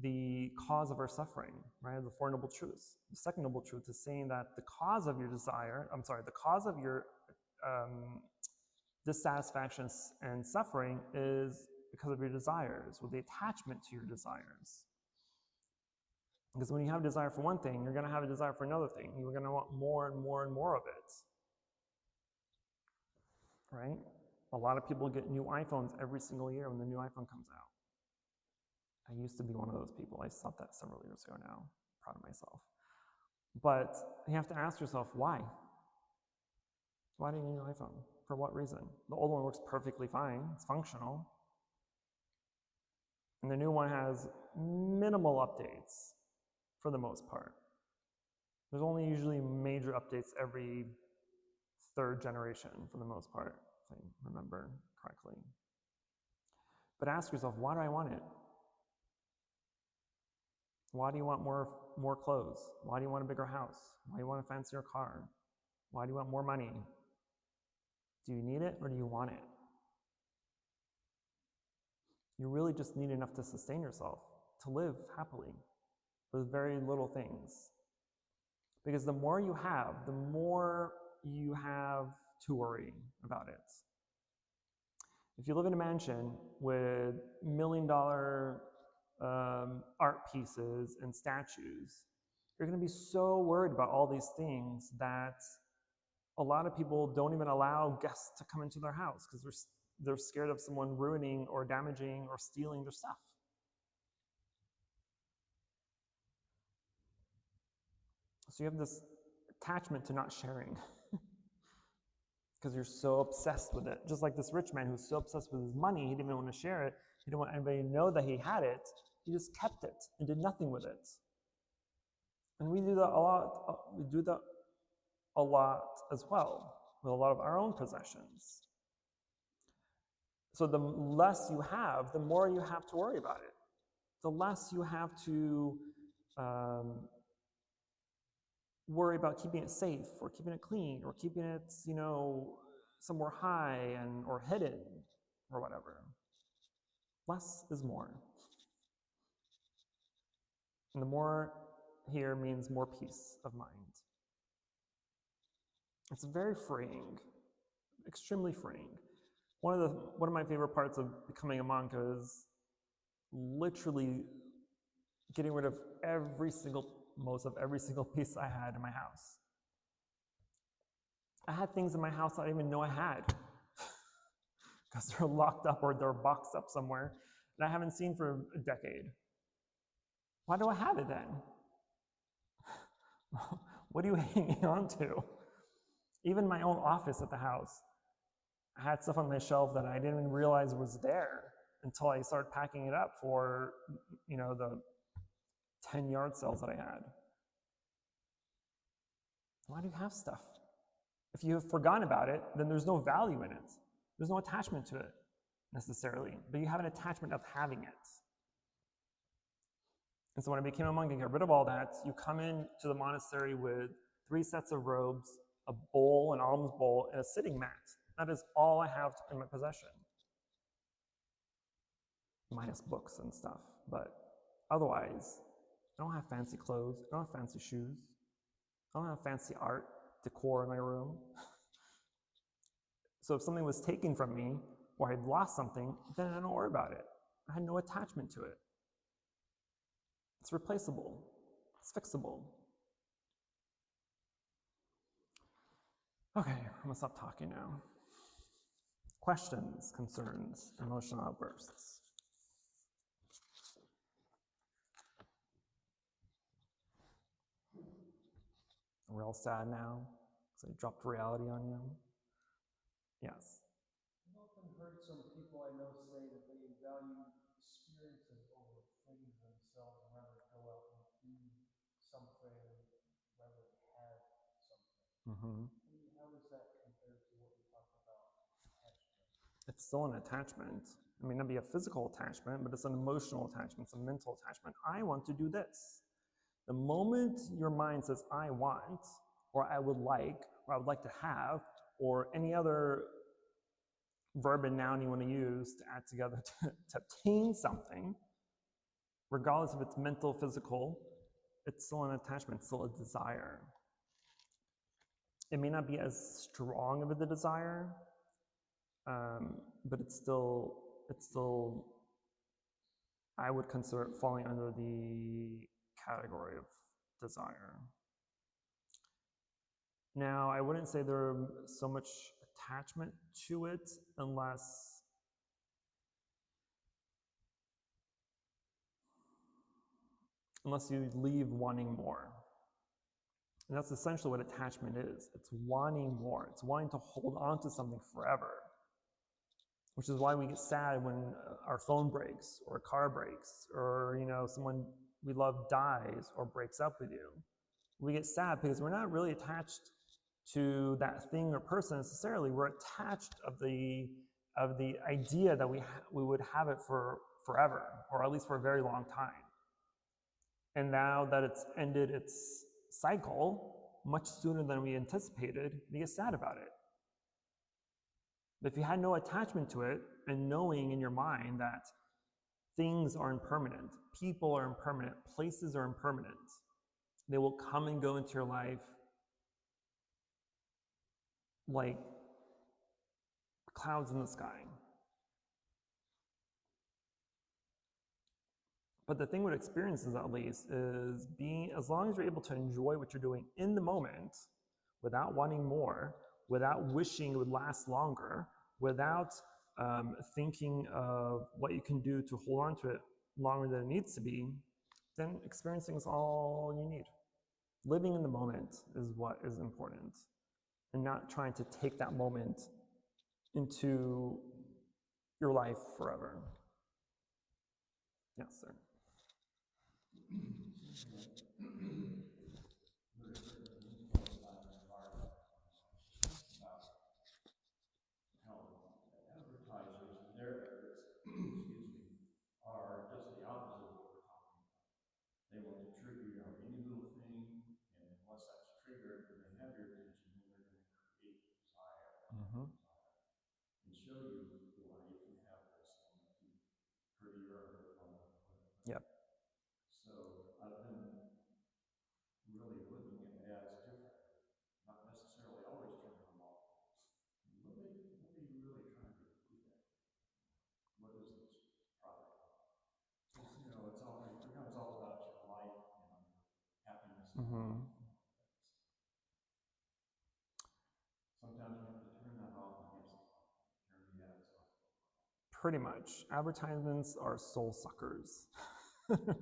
the cause of our suffering, right? The Four Noble Truths. The second Noble Truth is saying that the cause of your dissatisfaction and suffering is because of your desires, or the attachment to your desires. Because when you have a desire for one thing, you're going to have a desire for another thing. You're going to want more and more and more of it. Right? A lot of people get new iPhones every single year when the new iPhone comes out. I used to be one of those people. I stopped that several years ago now. I'm proud of myself. But you have to ask yourself, why? Why do you need an iPhone? For what reason? The old one works perfectly fine. It's functional. And the new one has minimal updates for the most part. There's only usually major updates every third generation for the most part, if I remember correctly. But ask yourself, why do I want it? Why do you want more clothes? Why do you want a bigger house? Why do you want a fancier car? Why do you want more money? Do you need it or do you want it? You really just need enough to sustain yourself, to live happily with very little things. Because the more you have, the more you have to worry about it. If you live in a mansion with $1 million art pieces and statues, you're going to be so worried about all these things that a lot of people don't even allow guests to come into their house because they're scared of someone ruining or damaging or stealing their stuff. So you have this attachment to not sharing because you're so obsessed with it. Just like this rich man who's so obsessed with his money, he didn't even want to share it. He didn't want anybody to know that he had it. He just kept it and did nothing with it. And we do that a lot. We do that a lot as well with a lot of our own possessions. So the less you have, the more you have to worry about it. The less you have to worry about keeping it safe or keeping it clean or keeping it, somewhere high or hidden or whatever. Less is more. And the more here means more peace of mind. It's very freeing, extremely freeing. One of my favorite parts of becoming a monk is literally getting rid of most of every single piece I had in my house. I had things in my house I didn't even know I had because they're locked up or they're boxed up somewhere and I haven't seen for a decade. Why do I have it then? What are you hanging on to? Even my own office at the house, I had stuff on my shelf that I didn't even realize was there until I started packing it up for, the 10 yard sales that I had. Why do you have stuff? If you have forgotten about it, then there's no value in it. There's no attachment to it necessarily, but you have an attachment of having it. And so when I became a monk and got rid of all that, you come into the monastery with 3 sets of robes, a bowl, an alms bowl, and a sitting mat. That is all I have in my possession. Minus books and stuff. But otherwise, I don't have fancy clothes. I don't have fancy shoes. I don't have fancy art, decor in my room. So if something was taken from me or I'd lost something, then I don't worry about it. I had no attachment to it. It's replaceable. It's fixable. Okay, I'm gonna stop talking now. Questions, concerns, emotional outbursts. We're all sad now because I dropped reality on you. Yes. I've often heard some people I know say that they value experiences over things themselves and rather go out and do something rather than have something. Mm-hmm. How does that compare to what we talk about attachment? It's still an attachment. It may not be a physical attachment, but it's an emotional attachment, it's a mental attachment. I want to do this. The moment your mind says, I want, or I would like, or I would like to have, or any other verb and noun you want to use to add together to obtain something, regardless if it's mental, physical, it's still an attachment, it's still a desire. It may not be as strong of a desire, but it's still, I would consider it falling under the category of desire. Now, I wouldn't say there's so much attachment to it unless you leave wanting more. And that's essentially what attachment is. It's wanting more. It's wanting to hold on to something forever. Which is why we get sad when our phone breaks or a car breaks or someone we love dies or breaks up with you. We get sad because we're not really attached to that thing or person necessarily. We're attached of the idea that we would have it for forever, or at least for a very long time. And now that it's ended its cycle much sooner than we anticipated, we get sad about it. But if you had no attachment to it and knowing in your mind that things are impermanent, people are impermanent, places are impermanent, they will come and go into your life like clouds in the sky. But the thing with experiences, at least, is as long as you're able to enjoy what you're doing in the moment without wanting more, without wishing it would last longer, without thinking of what you can do to hold on to it longer than it needs to be, then experiencing is all you need. Living in the moment is what is important, and not trying to take that moment into your life forever. Yes, sir. Advertisers and their efforts, excuse me, are just the opposite of what we're talking about. They want to trigger you on any little thing, and then once that's triggered and they have your attention, then they're going to create desire, and show you the life you have this and make you prettier or whatever. Yep. So I've been really looking at ads differently, not necessarily always turning them off. What are you really trying to do that? What is this product? Because it becomes all about your life, your happiness. Sometimes we have to turn that off, I guess. Turn the ads off. Pretty much. Advertisements are soul suckers,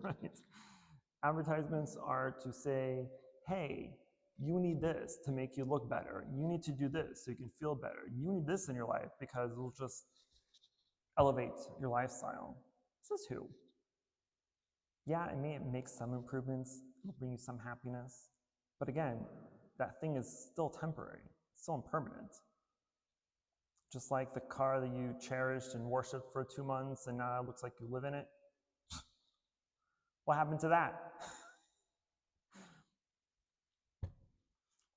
right? Advertisements are to say, hey, you need this to make you look better. You need to do this so you can feel better. You need this in your life because it'll just elevate your lifestyle. Says who? Yeah, it may make some improvements, it'll bring you some happiness. But again, that thing is still temporary, it's still impermanent. Just like the car that you cherished and worshipped for 2 months and now it looks like you live in it. What happened to that?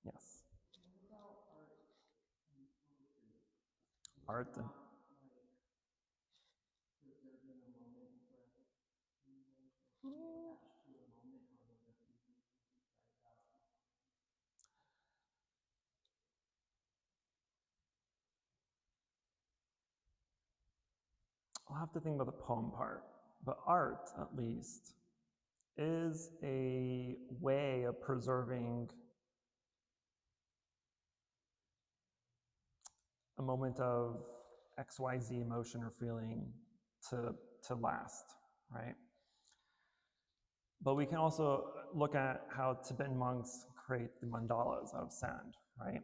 Yes. What about art and poetry? Art and preserving a moment forever? Attached to a moment, or will there be I'll have to think about the poem part, but art, at least, is a way of preserving a moment of XYZ emotion or feeling to last, right? But we can also look at how Tibetan monks create the mandalas out of sand, right?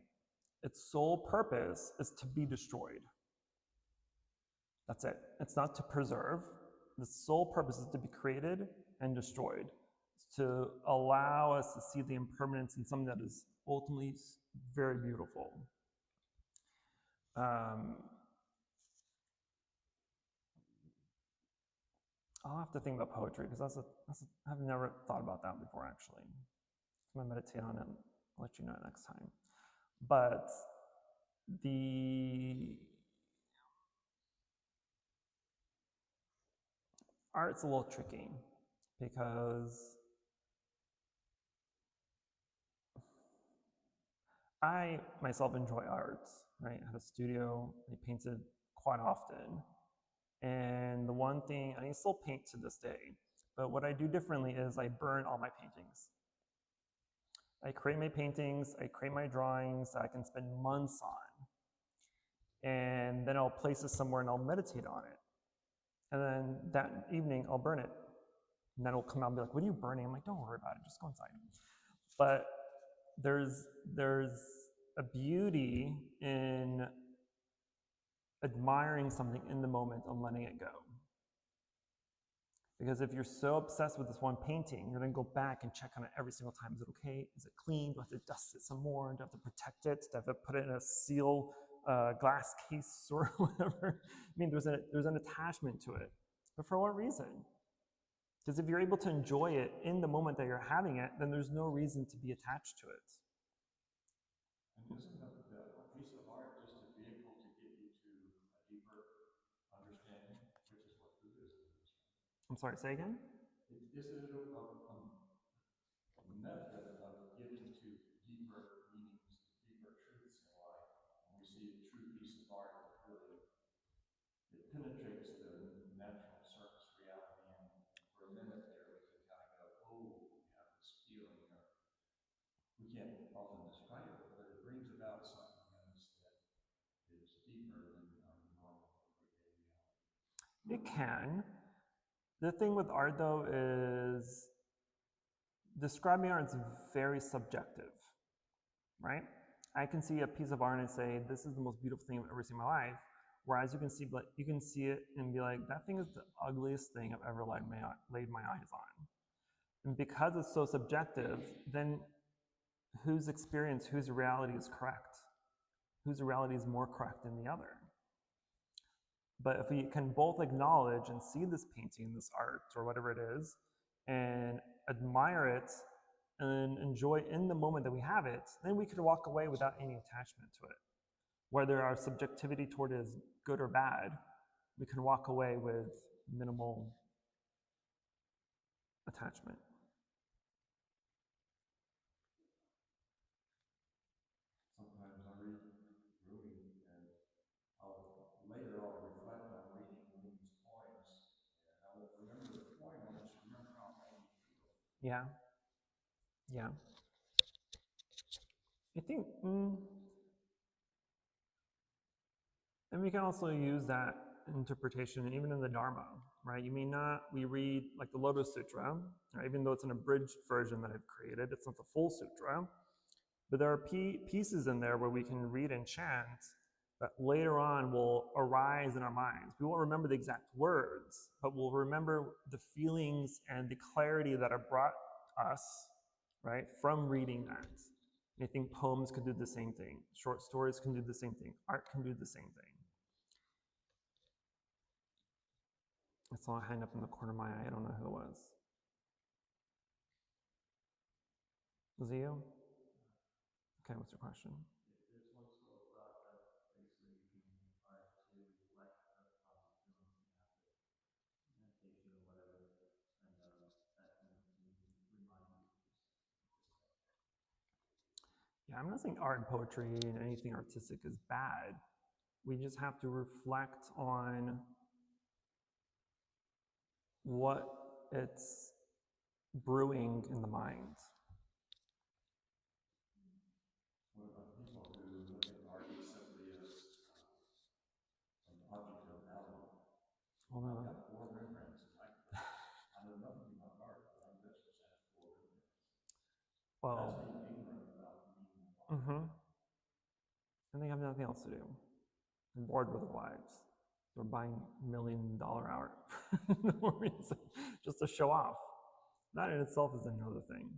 Its sole purpose is to be destroyed. That's it. It's not to preserve. The sole purpose is to be created and destroyed. It's to allow us to see the impermanence in something that is ultimately very beautiful. I'll have to think about poetry because I've never thought about that before, actually. I'm going to meditate on it and let you know next time. But the art's a little tricky because I myself enjoy art, right? I had a studio, I painted quite often. And the one thing, and I still paint to this day, but what I do differently is I burn all my paintings. I create my paintings, I create my drawings that I can spend months on. And then I'll place it somewhere and I'll meditate on it. And then that evening I'll burn it. And then it'll come out and be like, what are you burning? I'm like, don't worry about it, just go inside. But there's a beauty in admiring something in the moment and letting it go. Because if you're so obsessed with this one painting, you're going to go back and check on it every single time. Is it okay? Is it clean? Do I have to dust it some more? Do I have to protect it? Do I have to put it in a seal glass case or whatever? I mean, there's an attachment to it. But for what reason? Because if you're able to enjoy it in the moment that you're having it, then there's no reason to be attached to it. And isn't a piece of art just a vehicle to get you to a deeper understanding, which is what Buddhism is? I'm sorry, say again? Is it a method of getting to deeper meanings, deeper truths in life? When we see a true piece of art that really it penetrates the natural surface reality, and for a minute there we can kind of go, oh, we have this feeling, or we can't often describe it, but it brings about something in us It can. The thing with art, though, is describing art is very subjective, right? I can see a piece of art and say, this is the most beautiful thing I've ever seen in my life. Whereas you can see it and be like, that thing is the ugliest thing I've ever laid my eyes on. And because it's so subjective, then whose experience, whose reality is correct? Whose reality is more correct than the other? But if we can both acknowledge and see this painting, this art, or whatever it is, and admire it and enjoy in the moment that we have it, then we could walk away without any attachment to it. Whether our subjectivity toward it is good or bad, we can walk away with minimal attachment. Sometimes I read Rumi, and later I'll reflect on reading Rumi's poems, and I won't remember the poem, I'll just remember how it made me feel. Yeah. Yeah. I think, and we can also use that interpretation even in the Dharma, right? We read like the Lotus Sutra, right? Even though it's an abridged version that I've created, it's not the full sutra, but there are pieces in there where we can read and chant that later on will arise in our minds. We won't remember the exact words, but we'll remember the feelings and the clarity that are brought us, right, from reading that. And I think poems can do the same thing. Short stories can do the same thing. Art can do the same thing. I saw a hand up in the corner of my eye. I don't know who it was. Was it you? Okay, what's your question? There's one school of thought that basically you can try to reflect how you're feeling after meditation or whatever, and that can remind you. Yeah, I'm not saying art and poetry and anything artistic is bad. We just have to reflect on what it's brewing in the mind. What about people who look at art simply as an object of reality? Well, I've got 4 Rembrandts, and I know nothing about art, but I'm just as have 4 Rembrandts. That's being ignorant about the meaning of art. And they have nothing else to do. They're bored with their lives. They're buying $1 million art for no reason, just to show off. That in itself is another thing.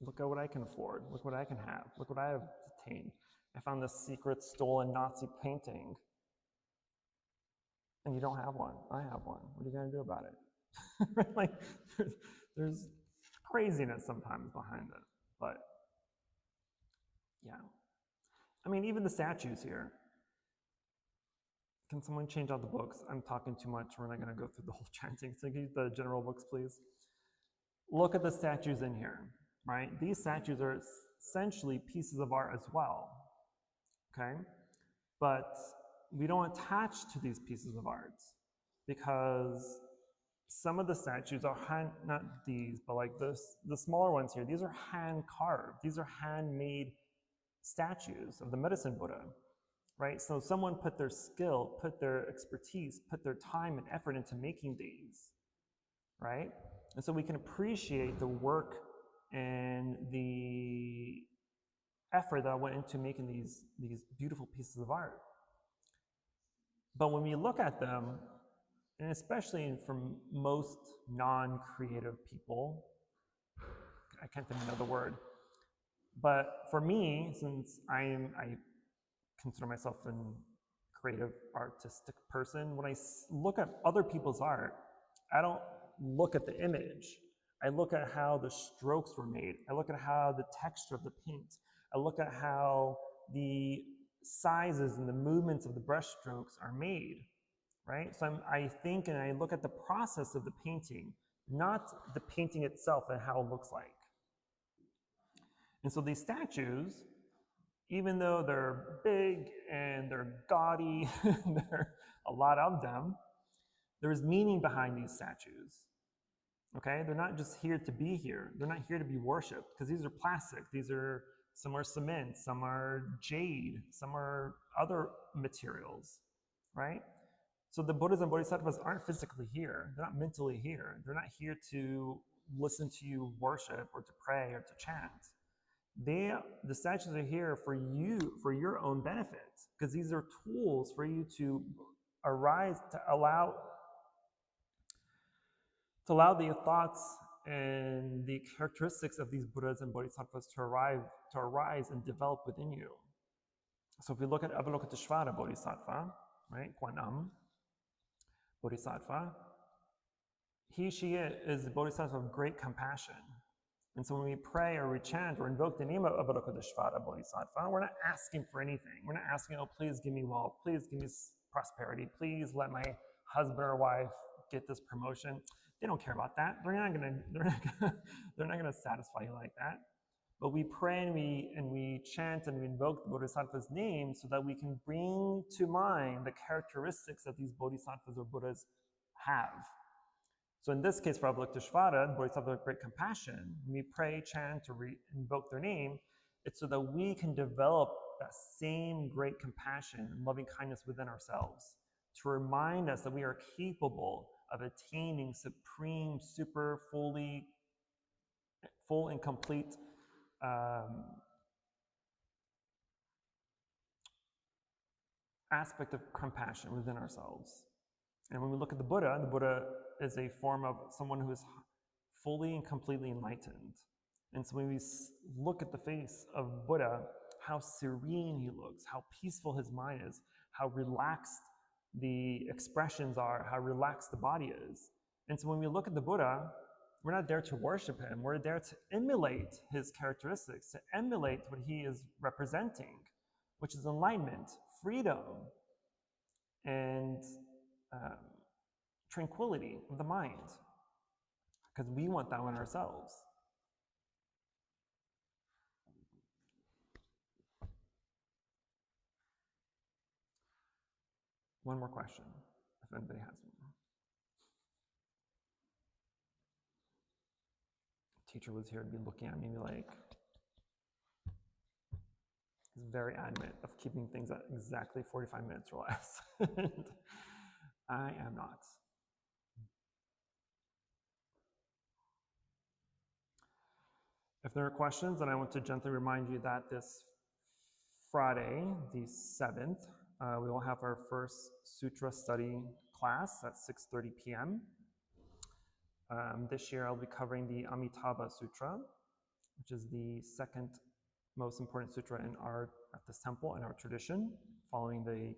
Look at what I can afford. Look what I can have. Look what I have attained. I found this secret stolen Nazi painting. And you don't have one. I have one. What are you going to do about it? Like, there's craziness sometimes behind it. But, yeah. I mean, even the statues here. Can someone change out the books? I'm talking too much. We're not going to go through the whole chanting. So can you use the general books, please? Look at the statues in here, right? These statues are essentially pieces of art as well, okay? But we don't attach to these pieces of art because some of the statues are not these, but like the smaller ones here, these are hand carved. These are handmade statues of the medicine Buddha. Right? So someone put their skill, put their expertise, put their time and effort into making these, right? And so we can appreciate the work and the effort that went into making these beautiful pieces of art. But when we look at them, and especially from most non-creative people, I can't think of another word, but for me, since I consider myself a creative, artistic person. When I look at other people's art, I don't look at the image. I look at how the strokes were made. I look at how the texture of the paint. I look at how the sizes and the movements of the brush strokes are made, right? So I think and I look at the process of the painting, not the painting itself and how it looks like. And so these statues, even though they're big and they're gaudy, there are a lot of them, there's meaning behind these statues. Okay? They're not just here to be here. They're not here to be worshipped because these are plastic. Some are cement, some are jade, some are other materials, right? So the Buddhas and Bodhisattvas aren't physically here. They're not mentally here. They're not here to listen to you worship or to pray or to chant. The statues are here for you, for your own benefit, because these are tools for you to arise, to allow the thoughts and the characteristics of these Buddhas and Bodhisattvas to arise and develop within you. So if we look at Avalokiteshvara Bodhisattva, right, Quang Bodhisattva, she is the Bodhisattva of great compassion. And so when we pray or we chant or invoke the name of Avalokiteshvara Bodhisattva, we're not asking for anything. We're not asking, oh, please give me wealth, please give me prosperity, please let my husband or wife get this promotion. They don't care about that. They're not gonna satisfy you like that. But we pray and we chant and we invoke the Bodhisattva's name so that we can bring to mind the characteristics that these Bodhisattvas or Buddhas have. So in this case, for Avalokiteshvara, the Bodhisattva of great compassion, when we pray, chant, or invoke their name, it's so that we can develop that same great compassion and loving kindness within ourselves, to remind us that we are capable of attaining supreme, full and complete aspect of compassion within ourselves. And when we look at the Buddha is a form of someone who is fully and completely enlightened. And so when we look at the face of Buddha, how serene he looks, how peaceful his mind is, how relaxed the expressions are, how relaxed the body is. And so when we look at the Buddha, we're not there to worship him. We're there to emulate his characteristics, to emulate what he is representing, which is enlightenment, freedom, and tranquility of the mind, because we want that in ourselves. One more question, if anybody has one. Teacher was here to be looking at me like, he's very adamant of keeping things at exactly 45 minutes or less. And I am not. If there are questions, then I want to gently remind you that this Friday, the 7th, we will have our first sutra study class at 6:30 p.m. This year I'll be covering the Amitabha Sutra, which is the second most important sutra at this temple in our tradition, following the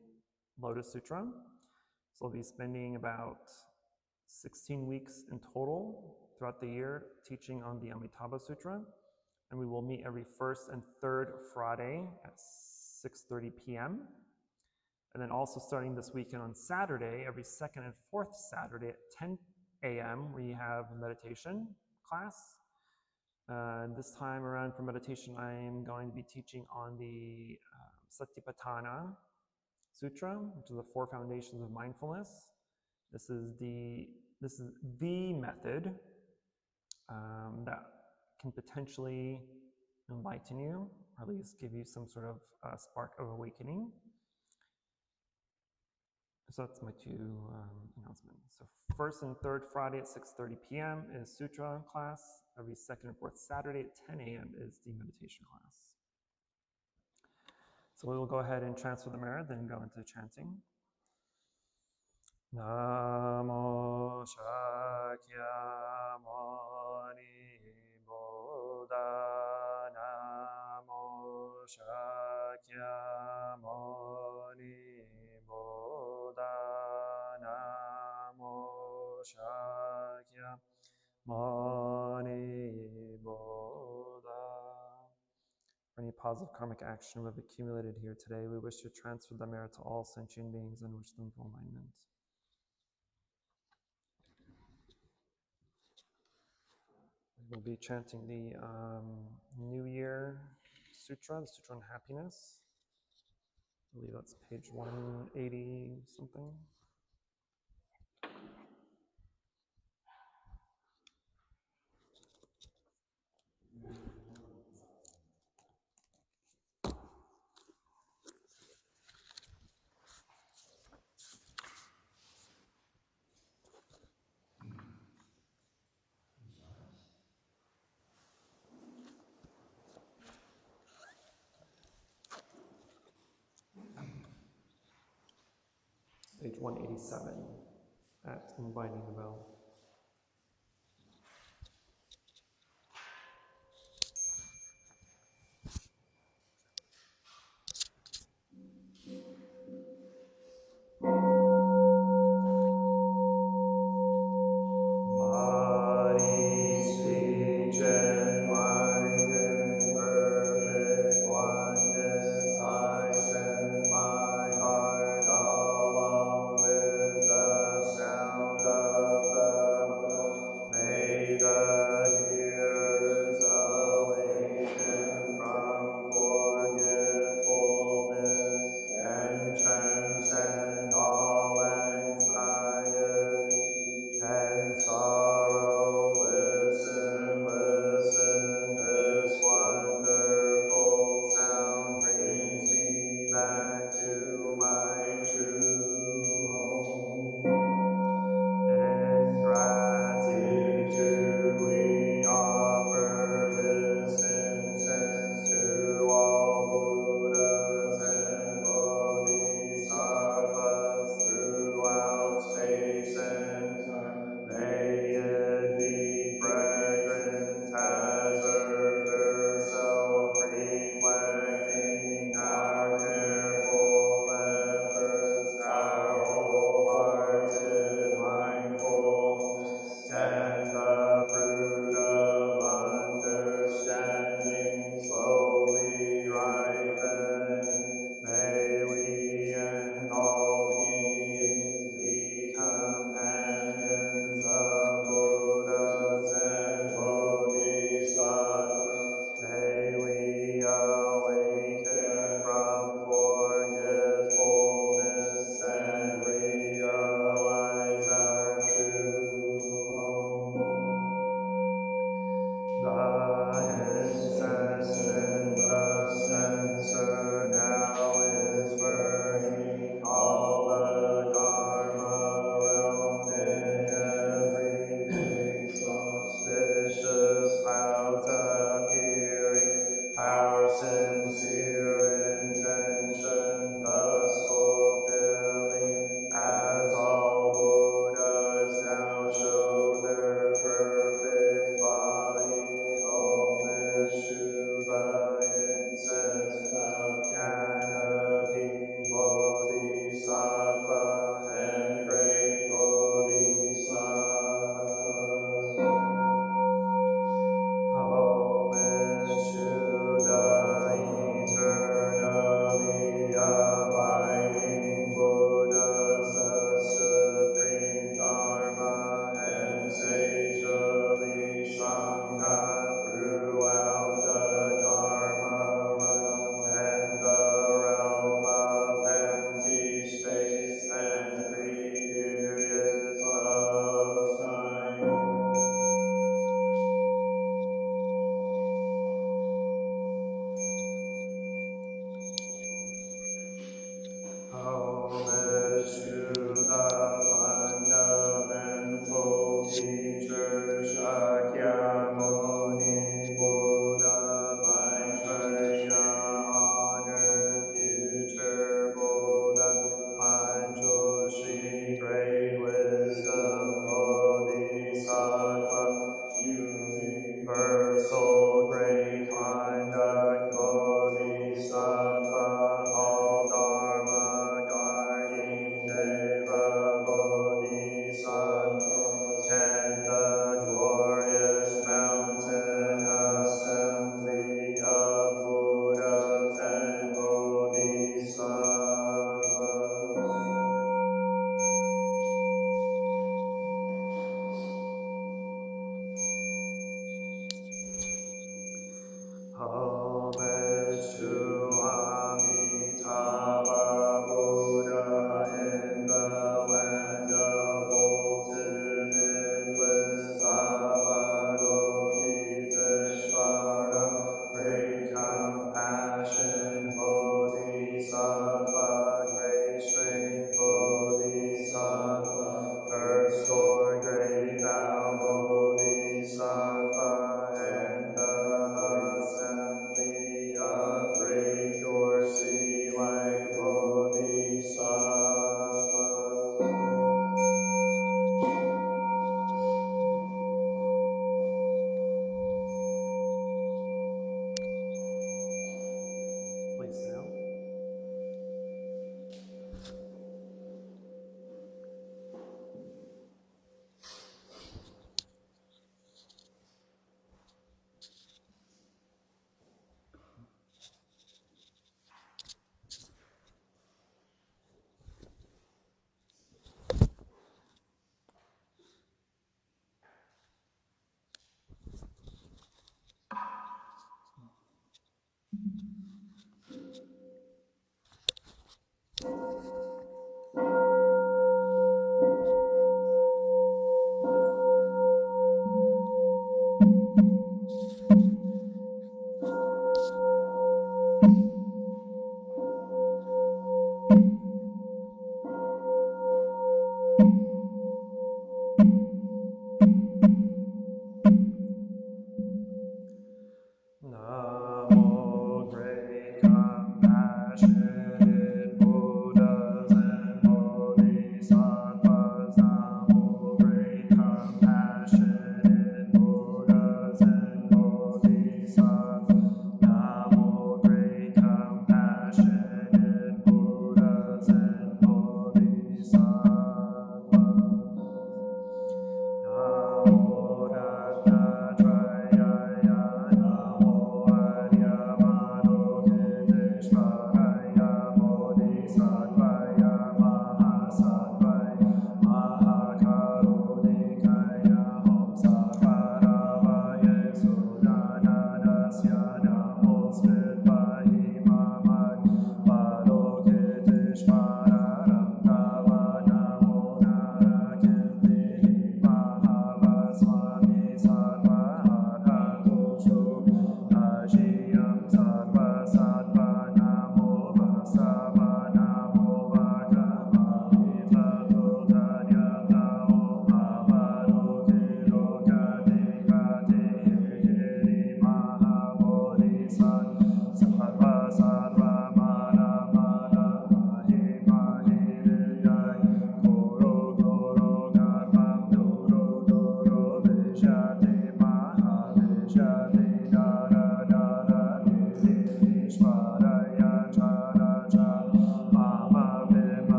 Lotus Sutra. So I'll be spending about 16 weeks in total throughout the year teaching on the Amitabha Sutra. And we will meet every first and third Friday at 6:30 p.m. And then also starting this weekend on Saturday, every second and fourth Saturday at 10 a.m., we have a meditation class. This time around for meditation, I am going to be teaching on the Satipatthana Sutra, which is the 4 foundations of mindfulness. This is the method that can potentially enlighten you, or at least give you some sort of spark of awakening. So that's my 2 announcements. So first and third Friday at 6:30 p.m. is Sutra class. Every second and fourth Saturday at 10 a.m. is the meditation class. So we will go ahead and transfer the mirror, then go into chanting. Namo Shakyamuni Buddha, Namo Shakyamuni Buddha, Namo Shakyamuni Buddha. For any positive karmic action we have accumulated here today, we wish to transfer the merit to all sentient beings and wish them full alignment. We'll be chanting the New Year Sutra, the Sutra on Happiness. I believe that's page 180 something. page 187 at Inviting the Bell. Along with the sound of the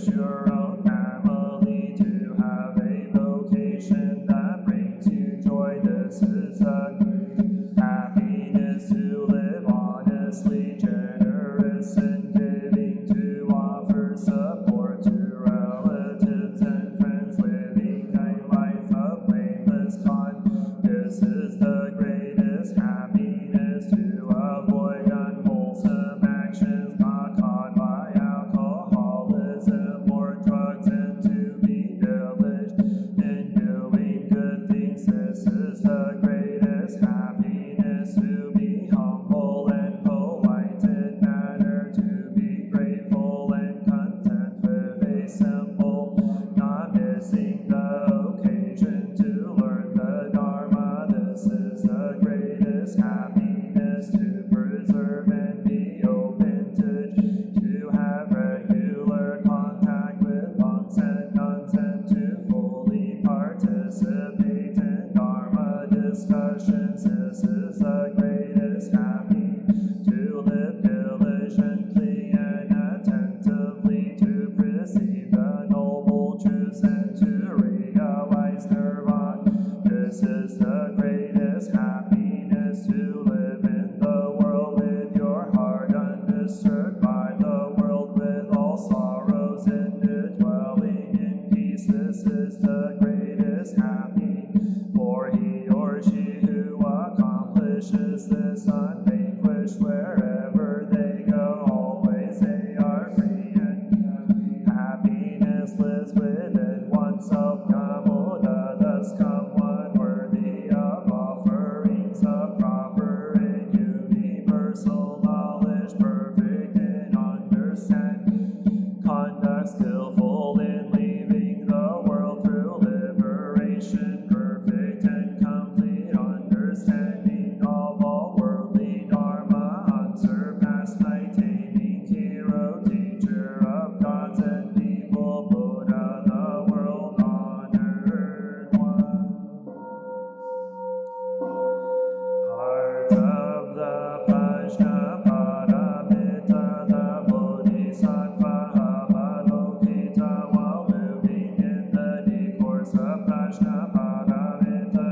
Your own family discussions. This is the greatest happy, to live diligently and attentively, to perceive the noble truths and to realize nirvana. This is the greatest happiness, to live in the world with your heart undisturbed by the world, with all sorrows ended, dwelling in peace. This is the greatest happy, for he or she who accomplishes this unvanquished, wherever they go, always they are free and happy. Happiness lives within oneself. Dhammapada, thus come one worthy of offerings of proper and universal knowledge, perfect in understanding, conduct skillful in leaving the world through liberation, perfect and complete understanding of all worldly dharma, unsurpassed, maintaining hero, teacher of gods and people, Buddha, the world honored one. Heart of the Prajnapada, the Bodhisattva, Avalokita, while moving in the discourse of Prajnapada,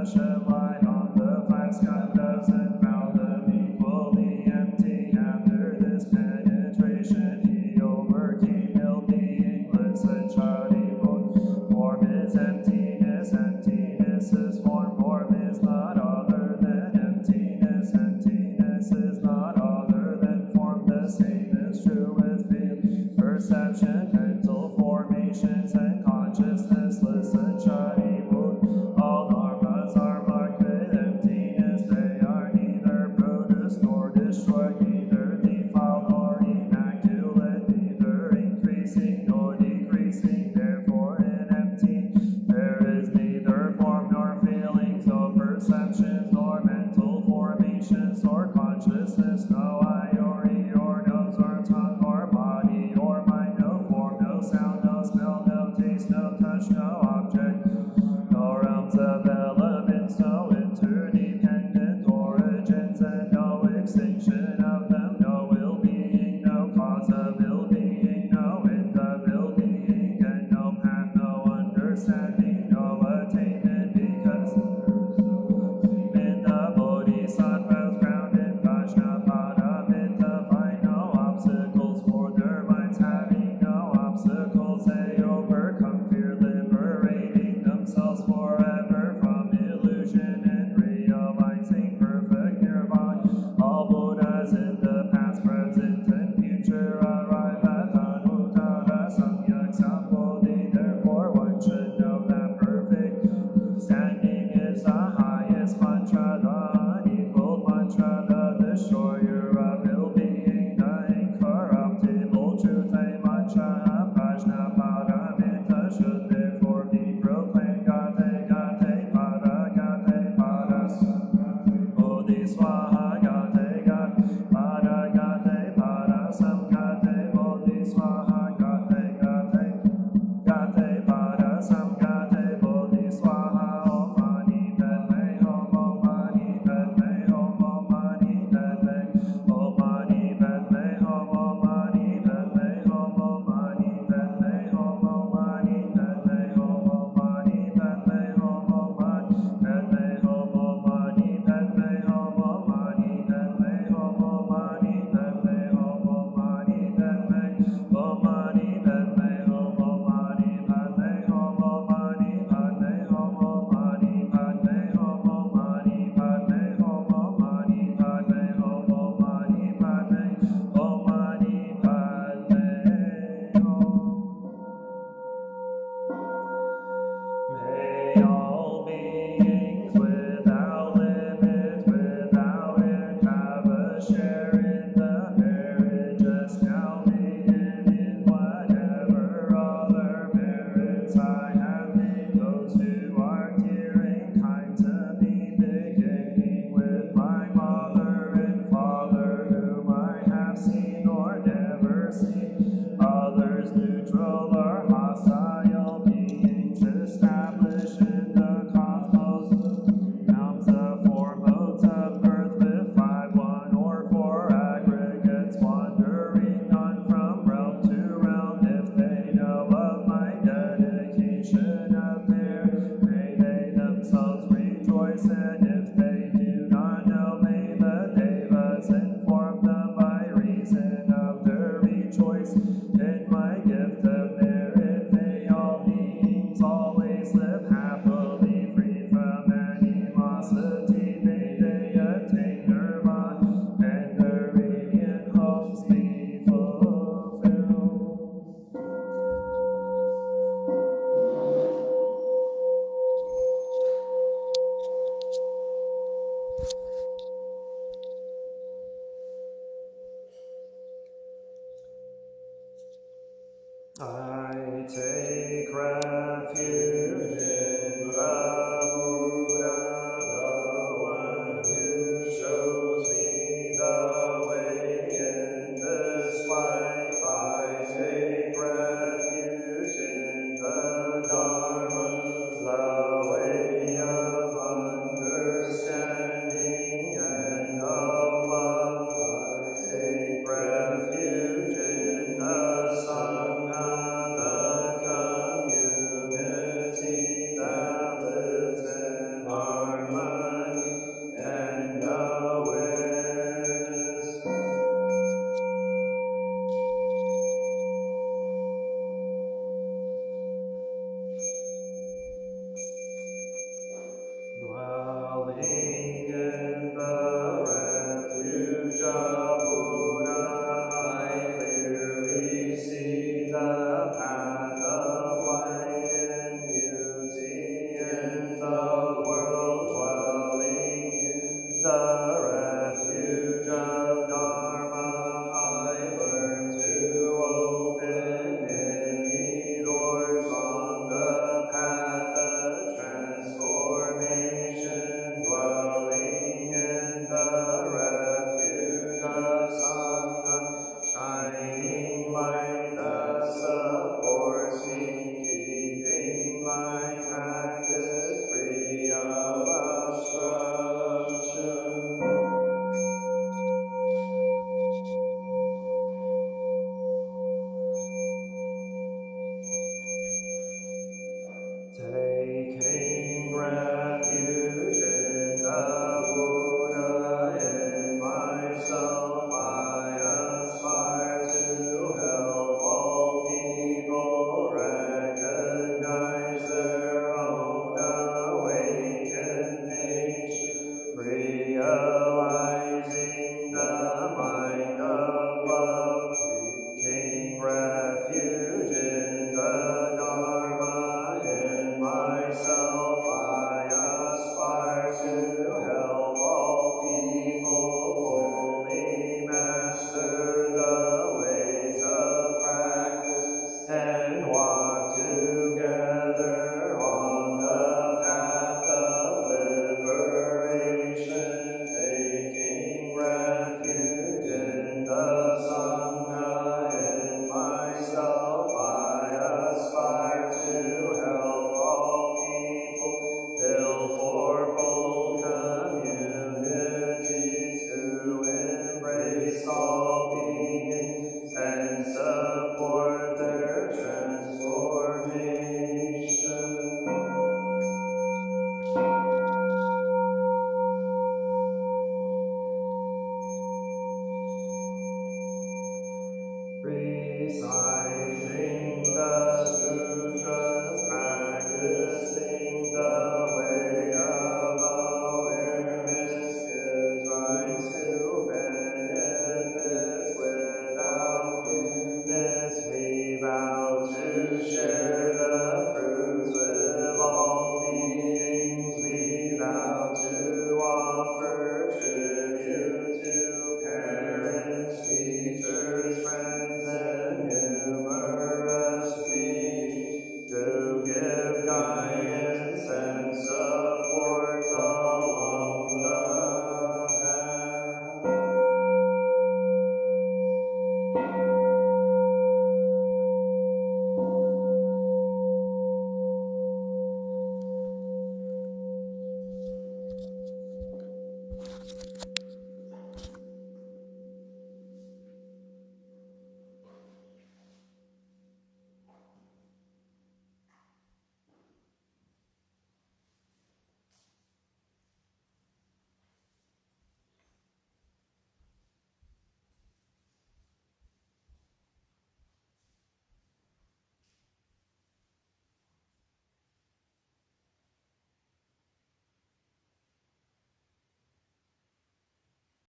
shed light on the five skandhas and found them equally empty. After this penetration, he overcame ill-being, listen, Shariputra. Form is emptiness, emptiness is form, form is not other than emptiness, emptiness is not other than form. The same is true with feeling, perception, mental formations, and consciousness. Listen, Shariputra. All dharmas are marked with emptiness. They are neither produced nor destroyed, neither defiled nor immaculate, neither increasing nor decreasing. Therefore, in empty there is neither form nor feelings, no perceptions nor mental formations or consciousness, no eye or ear or nose or tongue or body or mind, no form, no sound, no smell, no taste, no touch, no object, no realms of elements, no interdependent origins, and no extinction of them, no ill-being, no cause of ill-being, no end of ill-being, and no path, no understanding, no attainment, because in the Bodhisattva's ground in Prajnapada, find no obstacles for their minds, having no obstacles they overcome fear, liberating themselves forever from illusion and realizing perfect nirvana. All Buddhas in the past, present, and future arrive at Dhammapada, Samyak Sambodhi. Therefore one should know that perfect standing is the highest mantra, the unequaled mantra, the destroyer of ill-being, the incorruptible truth, a mantra of Prajnapada. Should therefore be proclaimed. Gate, gate, pada, gate, pada, Bodhi swaha, gate, gate, pada, gate, pada, sam, gate, Bodhi swaha, gate, gate, gate, pada, sam, gate, Bodhi swaha. Om mani padme hum, om mani padme hum, om mani padme, om mani padme hum, om mani padme hum, om mani padme hum, om mani padme hum, om mani padme hum, om mani padme hum, om mani padme hum, om mani padme hum, om mani padme hum, om mani padme, om mani padme hum, om mani padme hum, om mani padme hum, om mani padme hum, om mani padme hum, om mani padme hum, om mani padme, om mani padme hum. May all beings without limit, without end, have a share in the merit just now made, in whatever other merits I have made. Those who are dear and kind to me, beginning with my mother and father, whom I have seen or never seen. Others neutral or hostile beings established in Namaste.